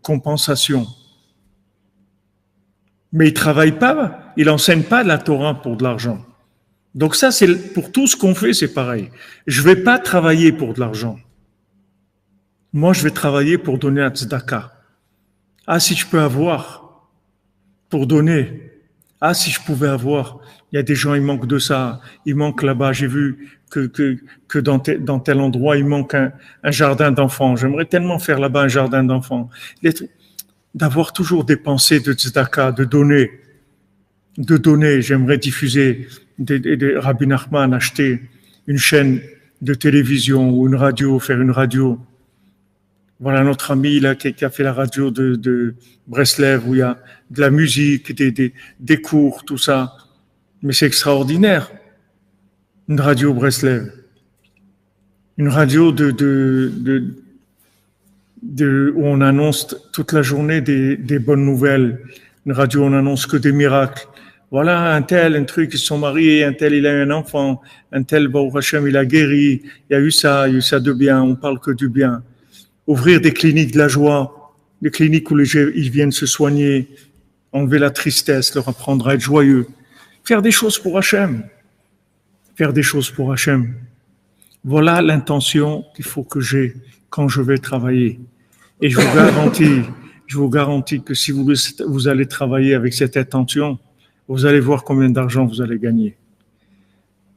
compensation. Mais il travaille pas, il enseigne pas la Torah pour de l'argent. Donc ça, c'est pour tout ce qu'on fait, c'est pareil. Je vais pas travailler pour de l'argent. Moi, je vais travailler pour donner à tzedaka. Ah, si je peux avoir pour donner. Ah, si je pouvais avoir. Il y a des gens, ils manquent de ça. Ils manquent là-bas. J'ai vu que dans tel endroit, il manque un jardin d'enfants. J'aimerais tellement faire là-bas un jardin d'enfants. D'avoir toujours des pensées de tzedaka, de donner. J'aimerais diffuser Rabbi Nachman, acheter une chaîne de télévision ou une radio, faire une radio. Voilà notre ami là qui a fait la radio de Breslev où il y a de la musique, des cours, tout ça. Mais c'est extraordinaire. Une radio Breslev. Une radio où on annonce toute la journée des bonnes nouvelles. Une radio où on annonce que des miracles. Voilà, un tel, un truc, ils se sont mariés, un tel, il a eu un enfant, un tel, Baruch Hashem, il a guéri, il y a eu ça de bien, on parle que du bien. Ouvrir des cliniques de la joie, des cliniques où les gens ils viennent se soigner, enlever la tristesse, leur apprendre à être joyeux. Faire des choses pour Hachem. Faire des choses pour Hachem. Voilà l'intention qu'il faut que j'ai quand je vais travailler. Et je vous garantis que si vous allez travailler avec cette intention, vous allez voir combien d'argent vous allez gagner.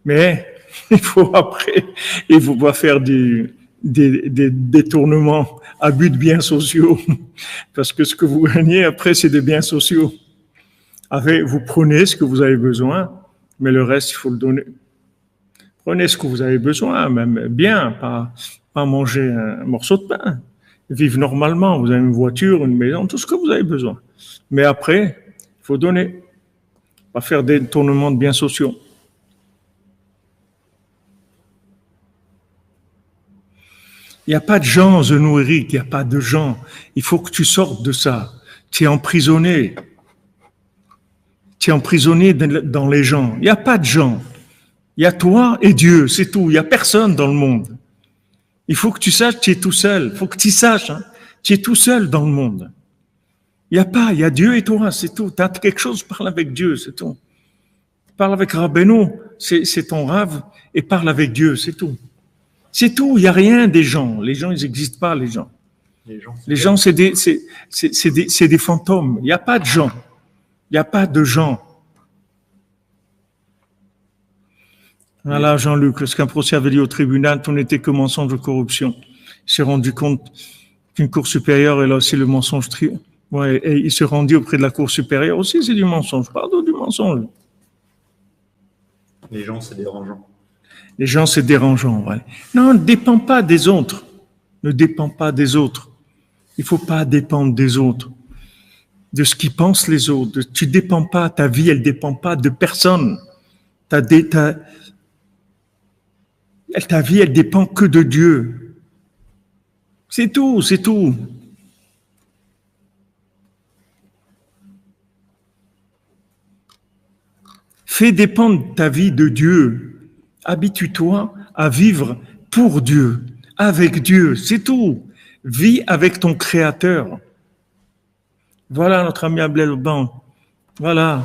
Mais il faut pas faire des détournements, abus de biens sociaux. Parce que ce que vous gagnez après, c'est des biens sociaux. Vous prenez ce que vous avez besoin, mais le reste, il faut le donner. Prenez ce que vous avez besoin, même bien, pas manger un morceau de pain. Vivre normalement, vous avez une voiture, une maison, tout ce que vous avez besoin. Mais après, il faut donner. Pas faire des détournements de biens sociaux. Il n'y a pas de gens, Zenouric, il n'y a pas de gens. Il faut que tu sortes de ça. Tu es emprisonné. Tu es emprisonné dans les gens. Il n'y a pas de gens. Il y a toi et Dieu, c'est tout. Il n'y a personne dans le monde. Il faut que tu saches que tu es tout seul. Il faut que tu saches, tu es tout seul dans le monde. Il y a Dieu et toi, c'est tout. Tu as quelque chose, parle avec Dieu, c'est tout. Parle avec Rabbeinu, c'est ton rave, et parle avec Dieu, c'est tout. C'est tout, il n'y a rien des gens. Les gens, ils n'existent pas, les gens. Les gens, c'est des fantômes. Il n'y a pas de gens. Il n'y a pas de gens. Voilà, Jean-Luc, lorsqu'un procès avait lieu au tribunal, tout n'était que mensonge de corruption. Il s'est rendu compte qu'une cour supérieure, elle a aussi le mensonge. Ouais, et il se rendit auprès de la cour supérieure aussi, c'est du mensonge. Pardon, du mensonge. Les gens, c'est dérangeant. Les gens, c'est dérangeant, ouais. Non, ne dépend pas des autres. Ne dépend pas des autres. Il faut pas dépendre des autres. De ce qu'ils pensent les autres. Tu dépends pas, ta vie, elle dépend pas de personne. Ta vie, elle dépend que de Dieu. C'est tout, c'est tout. Fais dépendre ta vie de Dieu. Habitue-toi à vivre pour Dieu, avec Dieu, c'est tout. Vis avec ton Créateur. Voilà notre ami Abdel Ban. Voilà.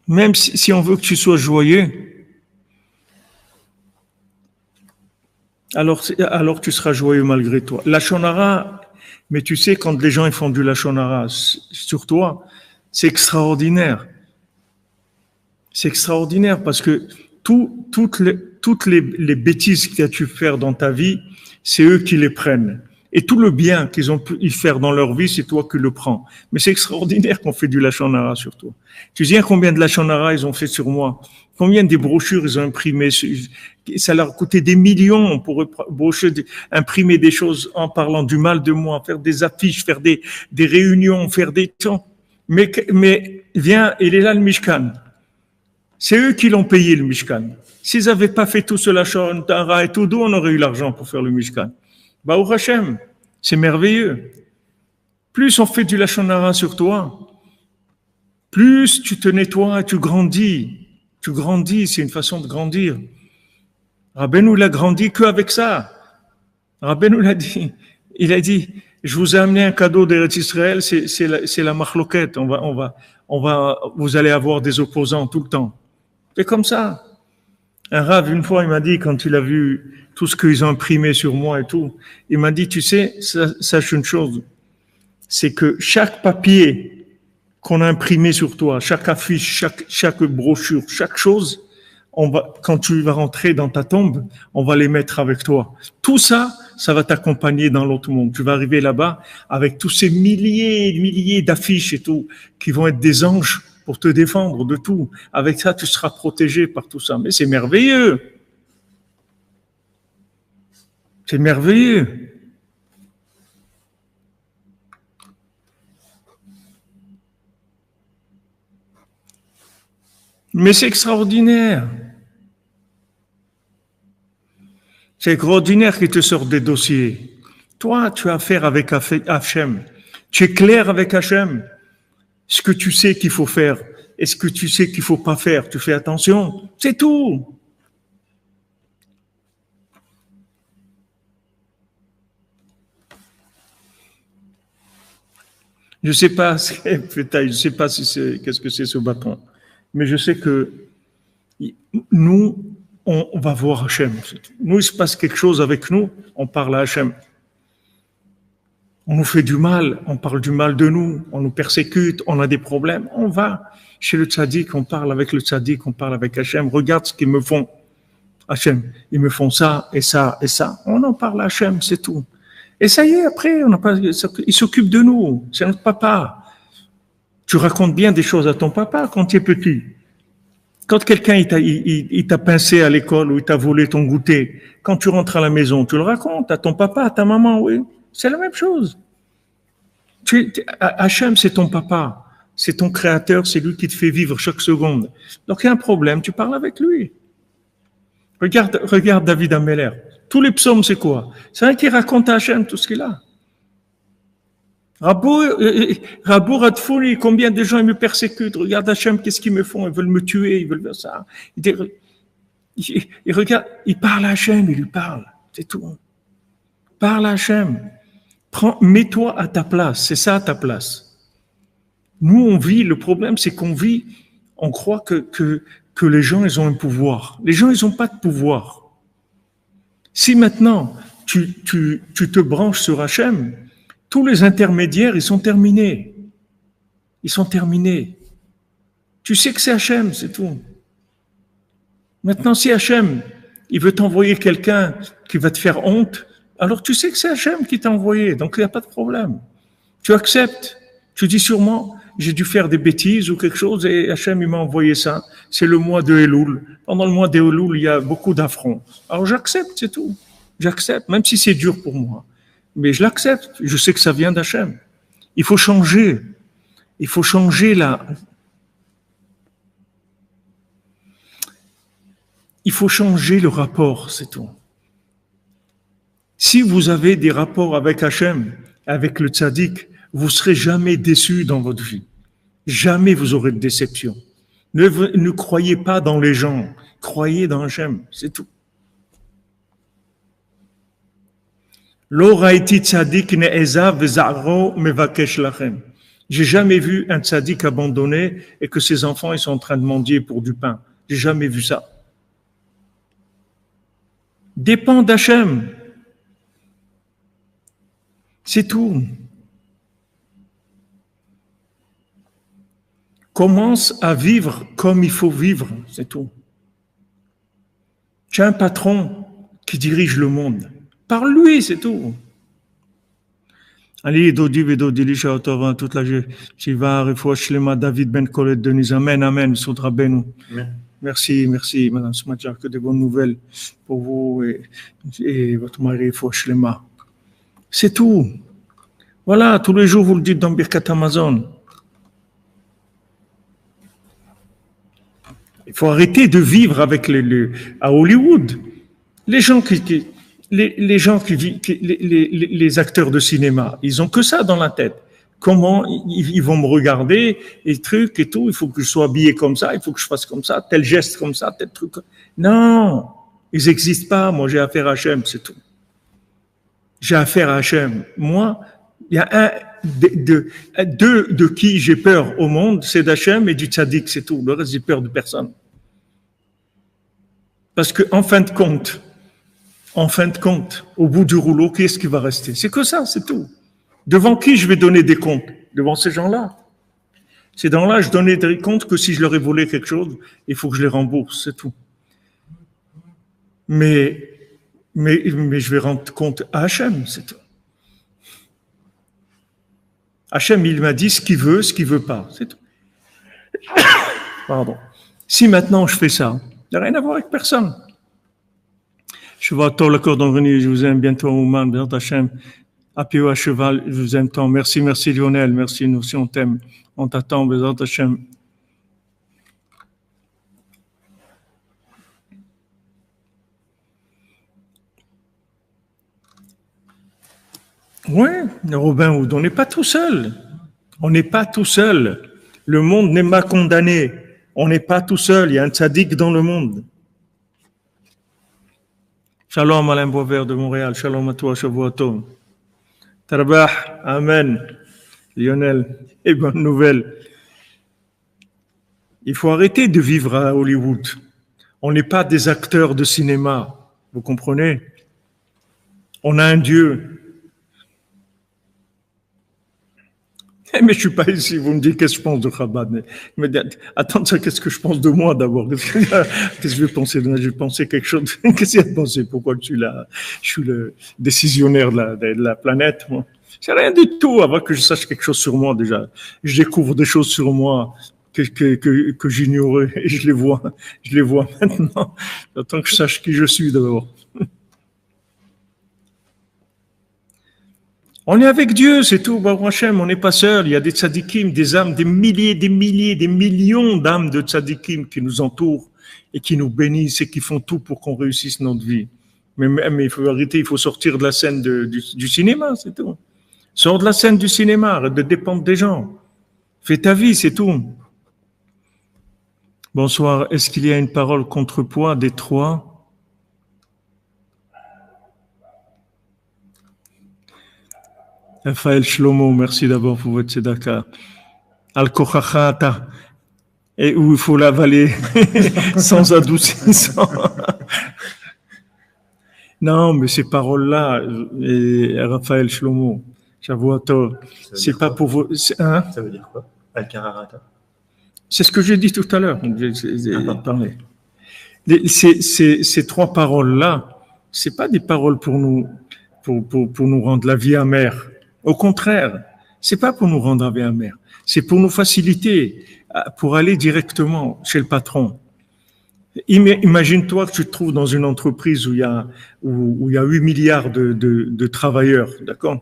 Même si on veut que tu sois joyeux, alors tu seras joyeux malgré toi. La shonara, mais tu sais, quand les gens ils font du la shonara sur toi, c'est extraordinaire. C'est extraordinaire parce que toutes les bêtises que tu as pu faire dans ta vie, c'est eux qui les prennent. Et tout le bien qu'ils ont pu y faire dans leur vie, c'est toi qui le prends. Mais c'est extraordinaire qu'on fait du Lachon Hara sur toi. Tu sais combien de Lachon Hara ils ont fait sur moi? Combien de brochures ils ont imprimées? Ça leur a coûté des millions pour imprimer des choses en parlant du mal de moi, faire des affiches, faire des réunions, faire des temps. Mais viens, il est là le Mishkan. C'est eux qui l'ont payé le Mishkan. S'ils n'avaient pas fait tout ce Lachon Hara et tout, d'où on aurait eu l'argent pour faire le Mishkan? Baruch Hashem, c'est merveilleux. Plus on fait du Lachon Hara sur toi, plus tu te nettoies, tu grandis. Tu grandis, c'est une façon de grandir. Rabbeinu l'a grandi qu'avec ça. Rabbeinu l'a dit. Il a dit, je vous ai amené un cadeau d'Eretz Israël, c'est la machloquette. Vous allez avoir des opposants tout le temps. C'est comme ça. Un Rav, une fois, il m'a dit, quand il a vu tout ce qu'ils ont imprimé sur moi et tout, il m'a dit, tu sais, sache une chose, c'est que chaque papier qu'on a imprimé sur toi, chaque affiche, chaque brochure, chaque chose, quand tu vas rentrer dans ta tombe, on va les mettre avec toi. Tout ça, ça va t'accompagner dans l'autre monde. Tu vas arriver là-bas avec tous ces milliers et milliers d'affiches et tout, qui vont être des anges pour te défendre de tout. Avec ça, tu seras protégé par tout ça. Mais c'est merveilleux. C'est merveilleux. Mais c'est extraordinaire. C'est extraordinaire qu'il te sorte des dossiers. Toi, tu as affaire avec Hachem. Tu es clair avec Hachem. Ce que tu sais qu'il faut faire et ce que tu sais qu'il faut pas faire, tu fais attention. C'est tout. Je sais pas, je sais pas si c'est, qu'est-ce que c'est ce bâton. Mais je sais que nous, on va voir Hachem. Nous, il se passe quelque chose avec nous, on parle à Hachem. On nous fait du mal, on parle du mal de nous, on nous persécute, on a des problèmes. On va chez le tzaddik, on parle avec le tzaddik, on parle avec Hachem. Regarde ce qu'ils me font, Hachem. Ils me font ça et ça et ça. On en parle à Hachem, c'est tout. Et ça y est, après, on n'a pas, il s'occupe de nous. C'est notre papa. Tu racontes bien des choses à ton papa quand tu es petit. Quand quelqu'un il t'a pincé à l'école ou il t'a volé ton goûter, quand tu rentres à la maison, tu le racontes à ton papa, à ta maman, oui. C'est la même chose. Hachem, c'est ton papa. C'est ton créateur, c'est lui qui te fait vivre chaque seconde. Donc, il y a un problème, tu parles avec lui. Regarde David Ameller. Tous les psaumes, c'est quoi? C'est un qui raconte à Hachem tout ce qu'il a. Rabou Radfouli, combien de gens ils me persécutent? Regarde Hachem, qu'est-ce qu'ils me font? Ils veulent me tuer, ils veulent faire ça. Il regarde, il parle à Hachem, il lui parle. C'est tout. Parle à Hachem. Mets-toi à ta place, c'est ça à ta place. Nous, on vit, le problème, c'est qu'on vit, on croit que les gens, ils ont un pouvoir. Les gens, ils n'ont pas de pouvoir. Si maintenant, tu te branches sur Hachem, tous les intermédiaires, ils sont terminés. Ils sont terminés. Tu sais que c'est Hachem, c'est tout. Maintenant, si Hachem, il veut t'envoyer quelqu'un qui va te faire honte, alors tu sais que c'est Hachem qui t'a envoyé, donc il n'y a pas de problème. Tu acceptes. Tu dis sûrement, j'ai dû faire des bêtises ou quelque chose et Hachem, il m'a envoyé ça. C'est le mois de Elul. Pendant le mois de Elul, il y a beaucoup d'affronts. Alors j'accepte, c'est tout. J'accepte, même si c'est dur pour moi. Mais je l'accepte. Je sais que ça vient d'Hachem. Il faut changer. Il faut changer Il faut changer le rapport, c'est tout. Si vous avez des rapports avec Hachem, avec le tzaddik, vous serez jamais déçus dans votre vie. Jamais vous aurez de déception. Ne croyez pas dans les gens, croyez dans Hachem, c'est tout. Lo raïti tzaddik ne'ezav ve'za'ro mevakesh lachem. J'ai jamais vu un tzaddik abandonné et que ses enfants ils sont en train de mendier pour du pain. J'ai jamais vu ça. Dépend d'Hachem. C'est tout. Commence à vivre comme il faut vivre, c'est tout. Tu as un patron qui dirige le monde. Parle-lui, c'est tout. Ali, Dodi, Vedodi, Lisha, Otova, toute la Shiva, Refouach, Lema, David, Ben Colette, Denise, Amen, Amen, Soudra Benou. Merci, Madame Smadjar, que de bonnes nouvelles pour vous et votre mari, Refouach, Lema. C'est tout. Voilà, tous les jours, vous le dites dans Birkat Amazon. Il faut arrêter de vivre avec à Hollywood. Les acteurs de cinéma, ils ont que ça dans la tête. Comment ils vont me regarder, et trucs et tout, il faut que je sois habillé comme ça, il faut que je fasse comme ça, tel geste comme ça, tel truc. Non, ils n'existent pas. Moi, j'ai affaire à Hachem, c'est tout. J'ai affaire à Hachem. Moi, il y a deux de qui j'ai peur au monde, c'est d'Hachem et du tzaddik, c'est tout. Le reste, j'ai peur de personne. Parce que en fin de compte, au bout du rouleau, qui est-ce qui va rester? C'est que ça, c'est tout. Devant qui je vais donner des comptes? Devant ces gens-là. Ces gens-là, je donnais des comptes que si je leur ai volé quelque chose, il faut que je les rembourse, c'est tout. Mais je vais rendre compte à Hachem, c'est tout. Hachem, il m'a dit ce qu'il veut pas, c'est tout. Pardon. Si maintenant je fais ça, il n'y a rien à voir avec personne. Je vois tout le cordon venu, je vous aime bientôt, Ouman, bien Hachem. Apio à cheval, je vous aime tant. Merci Lionel, merci, nous aussi on t'aime. On t'attend, bien Hachem. Oui, Robin Houd, on n'est pas tout seul. On n'est pas tout seul. Le monde n'est pas condamné. On n'est pas tout seul. Il y a un tzaddik dans le monde. Shalom Alain Boisvert de Montréal. Shalom à toi, Shavuot. Tarbah, Amen. Lionel, et bonne nouvelle. Il faut arrêter de vivre à Hollywood. On n'est pas des acteurs de cinéma. Vous comprenez? On a un Dieu. Mais je suis pas ici, vous me dites qu'est-ce que je pense de Chabad. Mais attends, qu'est-ce que je pense de moi d'abord? Qu'est-ce que je vais penser? Je vais penser quelque chose. Qu'est-ce qu'il y a de penser? Pourquoi je suis le décisionnaire de la planète, moi? C'est rien du tout avant que je sache quelque chose sur moi déjà. Je découvre des choses sur moi que j'ignorais et je les vois maintenant. J'attends que je sache qui je suis d'abord. On est avec Dieu, c'est tout, Baruch Hashem, on n'est pas seul. Il y a des tzadikim, des âmes, des milliers, des millions d'âmes de tzadikim qui nous entourent et qui nous bénissent et qui font tout pour qu'on réussisse notre vie. Mais il faut arrêter, il faut sortir de la scène du cinéma, c'est tout. Sors de la scène du cinéma, arrête de dépendre des gens. Fais ta vie, c'est tout. Bonsoir, est-ce qu'il y a une parole contrepoids des trois? Raphaël Shlomo, merci d'abord pour votre tzedaka. Al-Kochachata, et où il faut l'avaler sans adoucissant. Non, mais ces paroles-là, Raphaël Shlomo, Shavuot, c'est pas pour vous. Hein? Ça veut dire quoi? Al-Kararata. C'est ce que j'ai dit tout à l'heure. J'ai parlé. Ces trois paroles-là, c'est pas des paroles pour nous rendre la vie amère. Au contraire, c'est pas pour nous rendre la vie amère. C'est pour nous faciliter, pour aller directement chez le patron. Imagine-toi que tu te trouves dans une entreprise où il y a 8 milliards de travailleurs, d'accord?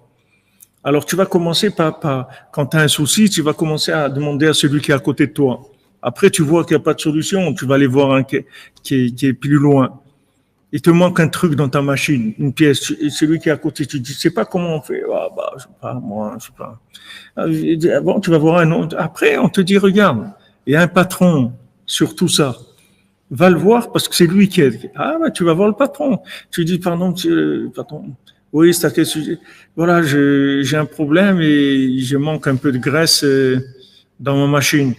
Alors tu vas commencer quand tu as un souci, tu vas commencer à demander à celui qui est à côté de toi. Après, tu vois qu'il n'y a pas de solution, tu vas aller voir un qui est plus loin. Il te manque un truc dans ta machine, une pièce, et celui qui est à côté, tu dis, je sais pas comment on fait. Ah, bah, je sais pas, moi, je sais pas. Bon, tu vas voir un autre. Après, on te dit, regarde, il y a un patron sur tout ça. Va le voir parce que c'est lui qui est. Ah, bah, tu vas voir le patron. Tu dis, pardon, patron. Oui, c'est à quel sujet? Voilà, j'ai un problème et je manque un peu de graisse dans ma machine.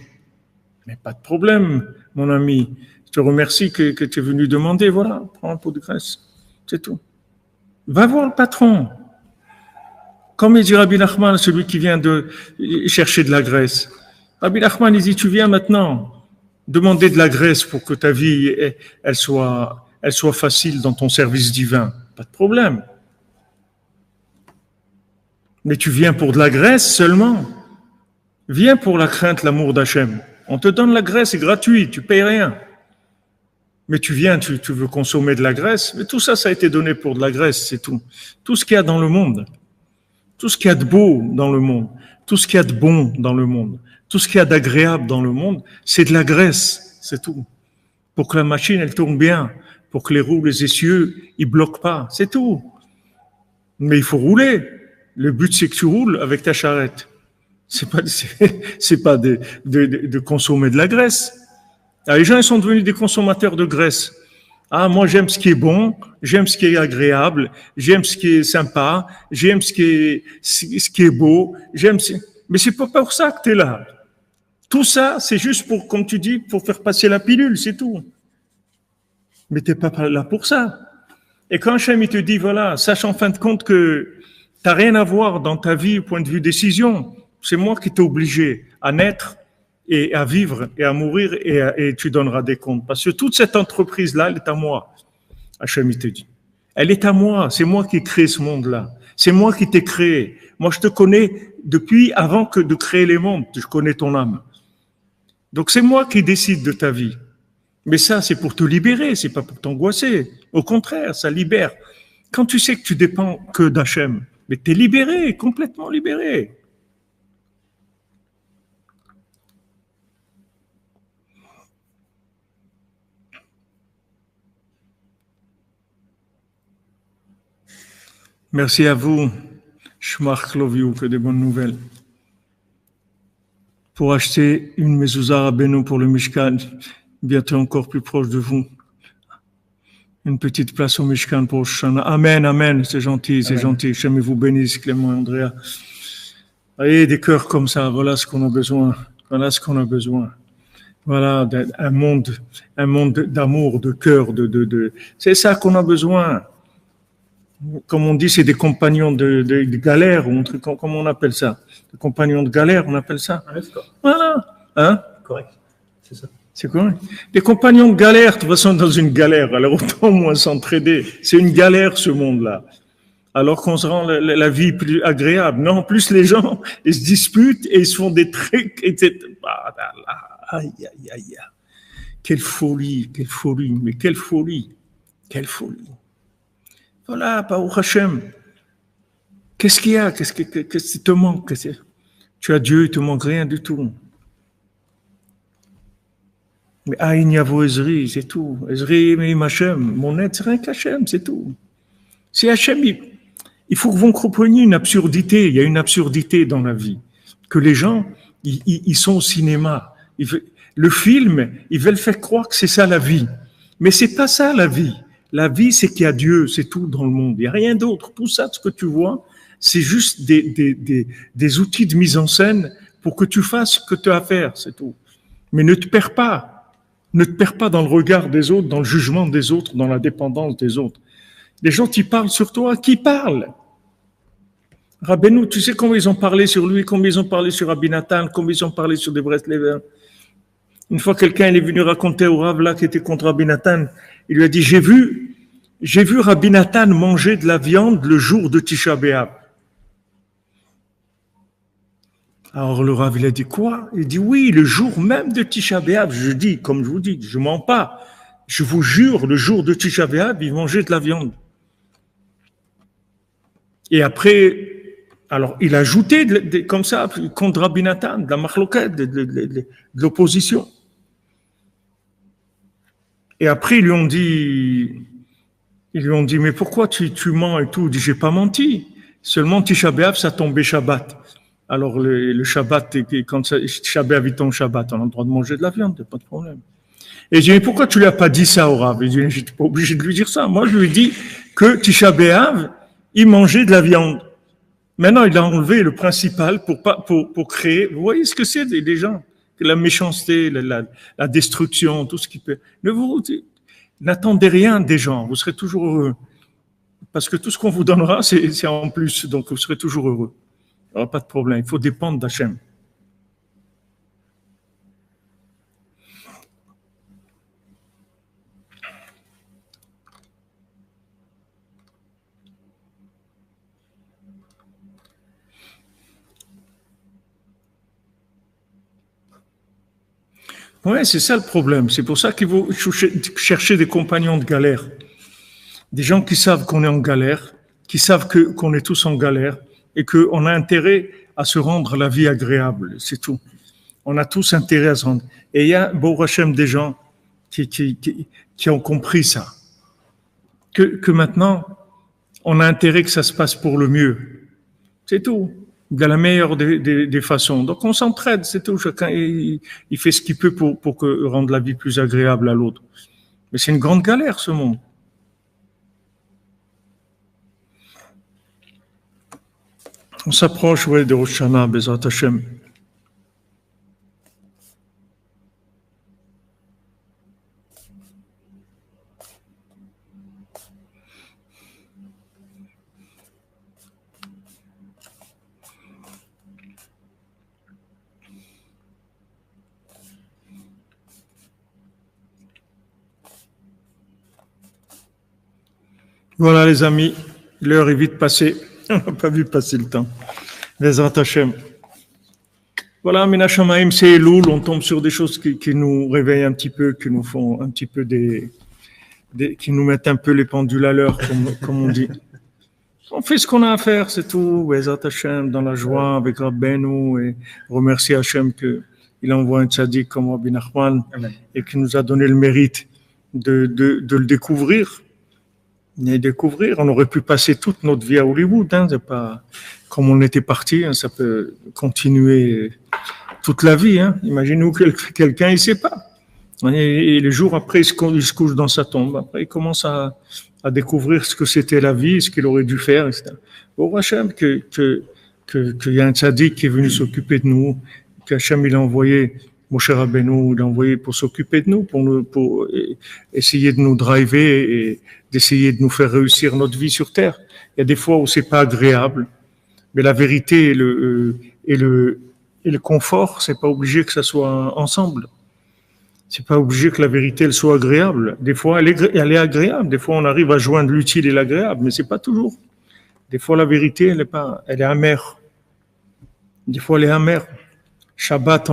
Mais pas de problème, mon ami. Je te remercie que tu es venu demander. Voilà, prends un pot de graisse. C'est tout. Va voir le patron. Comme il dit Rabbi Nachman, celui qui vient de chercher de la graisse. Rabbi Nachman, il dit, tu viens maintenant demander de la graisse pour que ta vie, elle soit facile dans ton service divin. Pas de problème. Mais tu viens pour de la graisse seulement. Viens pour la crainte, l'amour d'Hachem. On te donne la graisse, c'est gratuit, tu payes rien. Mais tu viens, tu veux consommer de la graisse, mais tout ça, ça a été donné pour de la graisse, c'est tout. Tout ce qu'il y a dans le monde, tout ce qu'il y a de beau dans le monde, tout ce qu'il y a de bon dans le monde, tout ce qu'il y a d'agréable dans le monde, c'est de la graisse, c'est tout. Pour que la machine, elle tourne bien, pour que les roues, les essieux, ils bloquent pas, c'est tout. Mais il faut rouler. Le but, c'est que tu roules avec ta charrette. C'est pas de consommer de la graisse. Alors, les gens, ils sont devenus des consommateurs de graisse. Ah, moi, j'aime ce qui est bon, j'aime ce qui est agréable, j'aime ce qui est sympa, j'aime ce qui est beau, mais c'est pas pour ça que t'es là. Tout ça, c'est juste pour, comme tu dis, pour faire passer la pilule, c'est tout. Mais tu n'es pas là pour ça. Et quand Hachem, il te dit, voilà, sache en fin de compte que tu n'as rien à voir dans ta vie au point de vue décision. C'est moi qui t'ai obligé à naître et à vivre et à mourir et tu donneras des comptes. Parce que toute cette entreprise-là, elle est à moi. Hachem, il te dit. Elle est à moi. C'est moi qui ai créé ce monde-là. C'est moi qui t'ai créé. Moi, je te connais depuis avant que de créer les mondes. Je connais ton âme. Donc, c'est moi qui décide de ta vie. Mais ça, c'est pour te libérer, c'est pas pour t'angoisser. Au contraire, ça libère. Quand tu sais que tu dépends que d'Hachem, mais tu es libéré, complètement libéré. Merci à vous. Shmach Loviou, que des bonnes nouvelles. Pour acheter une mezouza Rabbeinu pour le Mishkan, bientôt encore plus proche de vous. Une petite place au Mishkan pour Shana. Amen, amen, c'est gentil, c'est gentil. J'aime vous bénisse, Clément et Andrea. Voyez, des cœurs comme ça, voilà ce qu'on a besoin. Voilà ce qu'on a besoin. Voilà, un monde d'amour, de cœur, c'est ça qu'on a besoin. Comme on dit, c'est des compagnons de galère, ou un truc, comment on appelle ça? Des compagnons de galère, on appelle ça? Voilà, hein? Correct, c'est ça. C'est quoi? Les compagnons de galère, de toute façon, dans une galère, alors autant au moins s'entraider. C'est une galère, ce monde-là. Alors qu'on se rend la vie plus agréable. Non, en plus, les gens, ils se disputent et ils se font des trucs, etc. Aïe, aïe, aïe. Quelle folie, mais quelle folie. Voilà, Baruch Hashem. Qu'est-ce qu'il y a? Qu'est-ce qui te manque? Tu as Dieu, il te manque rien du tout. Mais Aïn Yavo Ezri, c'est tout. Ezri, mais Hachem, mon aide, c'est rien qu'Hachem, c'est tout. C'est Hachem, il faut que vous compreniez une absurdité. Il y a une absurdité dans la vie. Que les gens, ils sont au cinéma. Le film, ils veulent faire croire que c'est ça la vie. Mais c'est pas ça la vie. La vie, c'est qu'il y a Dieu, c'est tout dans le monde. Il n'y a rien d'autre. Tout ça, ce que tu vois, c'est juste des outils de mise en scène pour que tu fasses ce que tu as à faire, c'est tout. Mais ne te perds pas. Ne te perds pas dans le regard des autres, dans le jugement des autres, dans la dépendance des autres. Les gens qui parlent sur toi, qui parlent? Rabbeinu, tu sais combien ils ont parlé sur lui, combien ils ont parlé sur Rabbi Nathan, combien ils ont parlé sur des Breslever. Une fois, quelqu'un il est venu raconter au Rav là qui était contre Rabbi Nathan, il lui a dit, j'ai vu Rabbi Nathan manger de la viande le jour de Tisha B'Av. Alors le Rav, il a dit quoi? Il dit oui, le jour même de Tisha B'Av. Je dis, comme je vous dis, je mens pas. Je vous jure, le jour de Tisha B'Av, il mangeait de la viande. Et après, alors il a ajouté comme ça contre Rabbi Nathan, de la marloquette, de l'opposition. Et après ils lui ont dit, mais pourquoi tu mens et tout? Il dit, j'ai pas menti. Seulement Tisha B'Av, ça tombait Shabbat. Alors le Shabbat, quand Tisha B'Av il tombe Shabbat, on a le droit de manger de la viande, pas de problème. Et je dis, mais pourquoi tu lui as pas dit ça au Rav? Il dit, j'étais pas obligé de lui dire ça. Moi, je lui ai dit que Tisha B'Av, il mangeait de la viande. Maintenant, il a enlevé le principal pour créer. Vous voyez ce que c'est des gens? La méchanceté, la destruction, tout ce qui peut. N'attendez rien des gens. Vous serez toujours heureux. Parce que tout ce qu'on vous donnera, c'est en plus. Donc, vous serez toujours heureux. Il n'y aura pas de problème. Il faut dépendre d'Hachem. Ouais, c'est ça le problème. C'est pour ça qu'il faut chercher des compagnons de galère. Des gens qui savent qu'on est en galère, qui savent qu'on est tous en galère et qu'on a intérêt à se rendre la vie agréable. C'est tout. On a tous intérêt à se rendre. Et il y a, Baruch Hashem, des gens qui ont compris ça. Que maintenant, on a intérêt que ça se passe pour le mieux. C'est tout. De la meilleure des façons. Donc on s'entraide, c'est tout. Chacun il fait ce qu'il peut pour rendre la vie plus agréable à l'autre. Mais c'est une grande galère, ce monde. On s'approche, ouais, de Rosh Hashanah, Bezrat Hashem. Voilà les amis, l'heure est vite passée. On n'a pas vu passer le temps. Bezrat Hashem. Voilà, Mina Shamaim, c'est Elul, on tombe sur des choses qui nous réveillent un petit peu, qui nous font un petit peu qui nous mettent un peu les pendules à l'heure, comme on dit. On fait ce qu'on a à faire, c'est tout. Bezrat Hashem, dans la joie, avec Rabbeinu, et remercier Hashem qu'il envoie un tzaddik comme Rabbi Nachman, et qui nous a donné le mérite de le découvrir. Et découvrir, on aurait pu passer toute notre vie à Hollywood, hein, c'est pas comme on était parti, hein, ça peut continuer toute la vie, hein. Imaginez-vous quelqu'un, il sait pas. Et les jours après, il se couche dans sa tombe. Après, il commence à découvrir ce que c'était la vie, ce qu'il aurait dû faire, etc. Bon, Hachem, qu'il y a un tzaddik qui est venu s'occuper de nous, qu'Hachem, il a envoyé Moshe Rabbeinu, il a envoyé pour s'occuper de nous, pour essayer de nous driver et d'essayer de nous faire réussir notre vie sur terre. Il y a des fois où c'est pas agréable, mais la vérité et le confort, c'est pas obligé que ça soit ensemble. C'est pas obligé que la vérité elle soit agréable. Des fois, elle est agréable. Des fois, on arrive à joindre l'utile et l'agréable, mais c'est pas toujours. Des fois, la vérité, elle est amère. Des fois, elle est amère. Shabbat,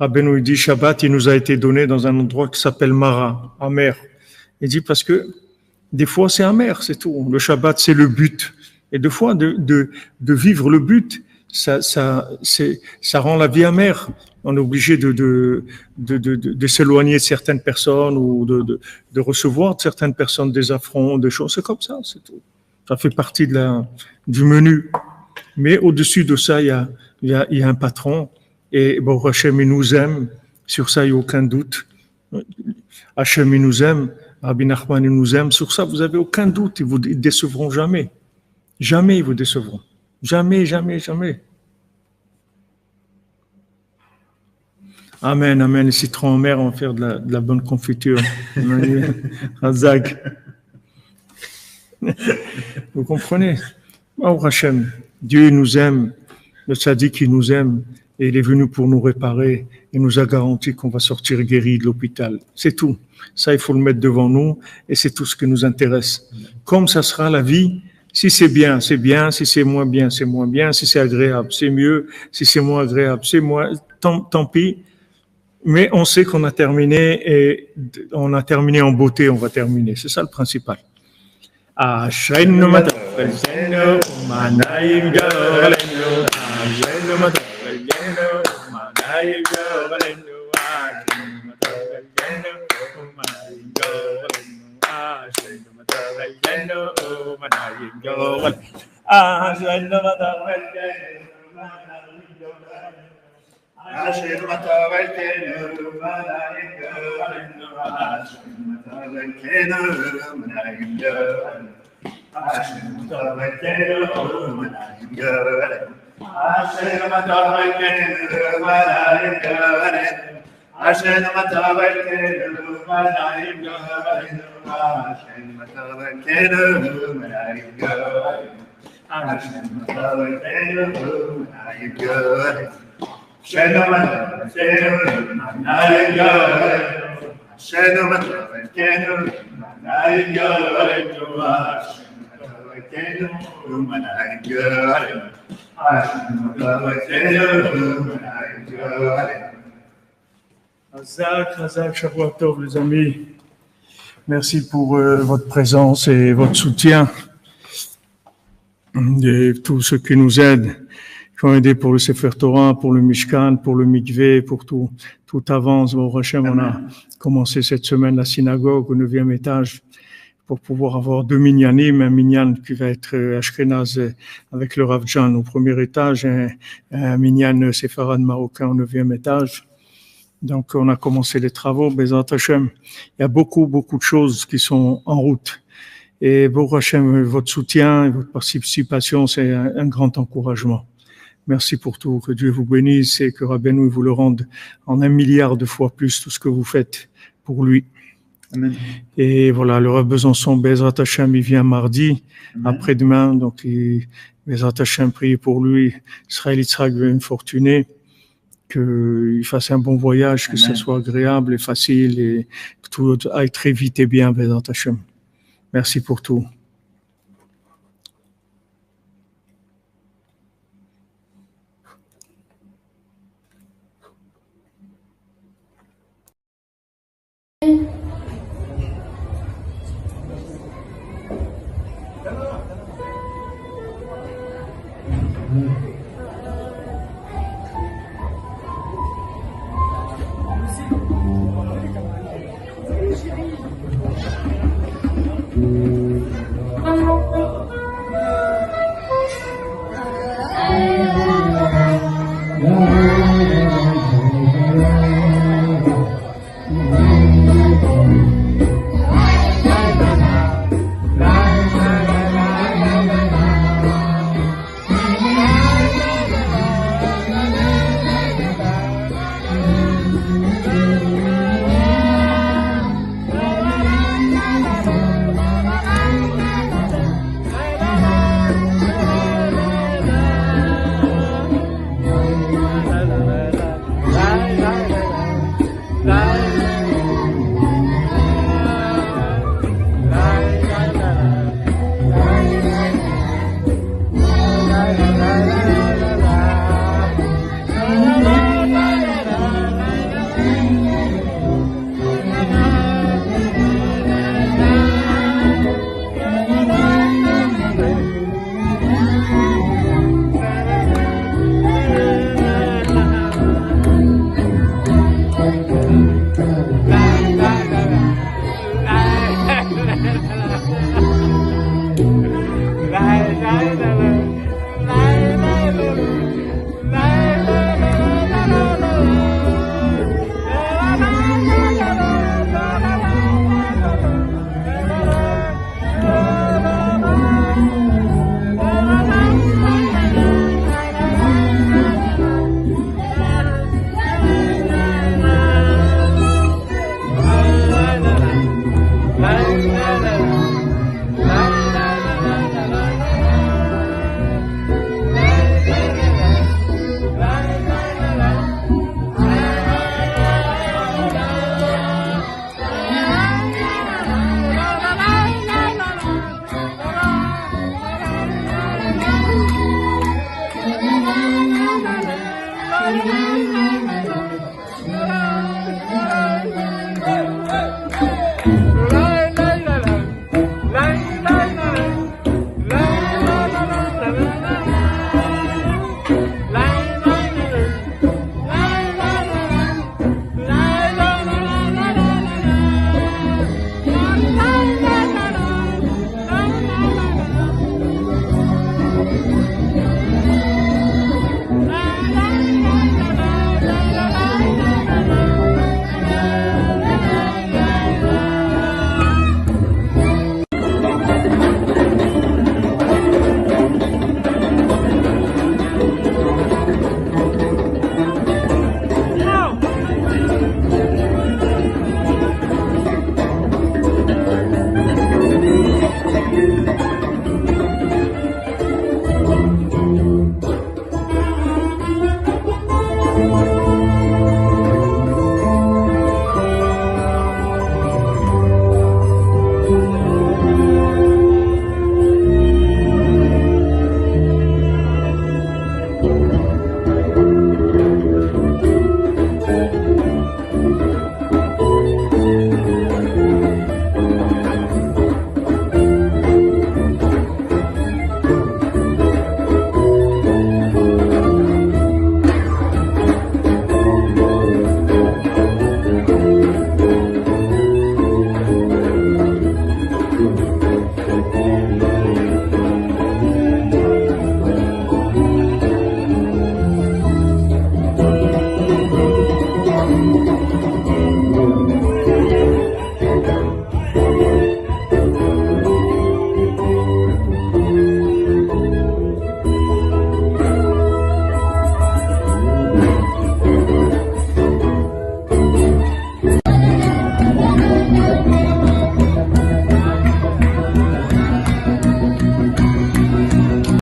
Rabbeinu dit Shabbat, il nous a été donné dans un endroit qui s'appelle Mara, amer. Il dit parce que des fois, c'est amer, c'est tout. Le Shabbat, c'est le but. Et des fois, de vivre le but, ça rend la vie amère. On est obligé de s'éloigner de certaines personnes ou de recevoir de certaines personnes des affronts, des choses. C'est comme ça, c'est tout. Ça fait partie du menu. Mais au-dessus de ça, il y a un patron. Et bon, Hachem, il nous aime. Sur ça, il n'y a aucun doute. Hachem, il nous aime. Rabbi Nachman, il nous aime. Sur ça, vous n'avez aucun doute. Ils vous décevront jamais. Jamais ils vous décevront. Jamais, jamais, jamais. Amen, amen. Les citrons en mer, on va faire de la bonne confiture. Razak. Vous comprenez? Oh, Hachem, Dieu nous aime. Le tzaddik, il nous aime. Et il est venu pour nous réparer. Il nous a garanti qu'on va sortir guéri de l'hôpital. C'est tout. Ça, il faut le mettre devant nous. Et c'est tout ce qui nous intéresse. Comme ça sera la vie. Si c'est bien, c'est bien. Si c'est moins bien, c'est moins bien. Si c'est agréable, c'est mieux. Si c'est moins agréable, c'est moins. Tant pis. Mais on sait qu'on a terminé et on a terminé en beauté. On va terminer. C'est ça le principal. Hazak, Shavua Tov, les amis. Merci pour votre présence et votre soutien. Et tous ceux qui nous aident, qui ont aidé pour le Sefer Torah, pour le Mishkan, pour le Mikvé, pour tout avance. Au Hachem, on a commencé cette semaine la synagogue au 9e étage pour pouvoir avoir 2 minyanim, un minyan qui va être Ashkenaz avec le Rav Jan au 1er étage, un minyan séfarade marocain au 9e étage. Donc, on a commencé les travaux, Bezrat Hashem. Il y a beaucoup de choses qui sont en route. Et Bezrat Hashem, votre soutien et votre participation, c'est un grand encouragement. Merci pour tout. Que Dieu vous bénisse et que Rabbeinu vous le rende en 1 milliard de fois plus tout ce que vous faites pour lui. Amen. Et voilà, le Rav Besançon, Bezrat Hashem, il vient mardi, après-demain. Donc, Bezrat Hashem, priez pour lui. Israël Yitzhak, une fortunée. Qu'il fasse un bon voyage, que ce soit agréable et facile et que tout aille très vite et bien, Bezrat Hashem. Merci pour tout. Thank you.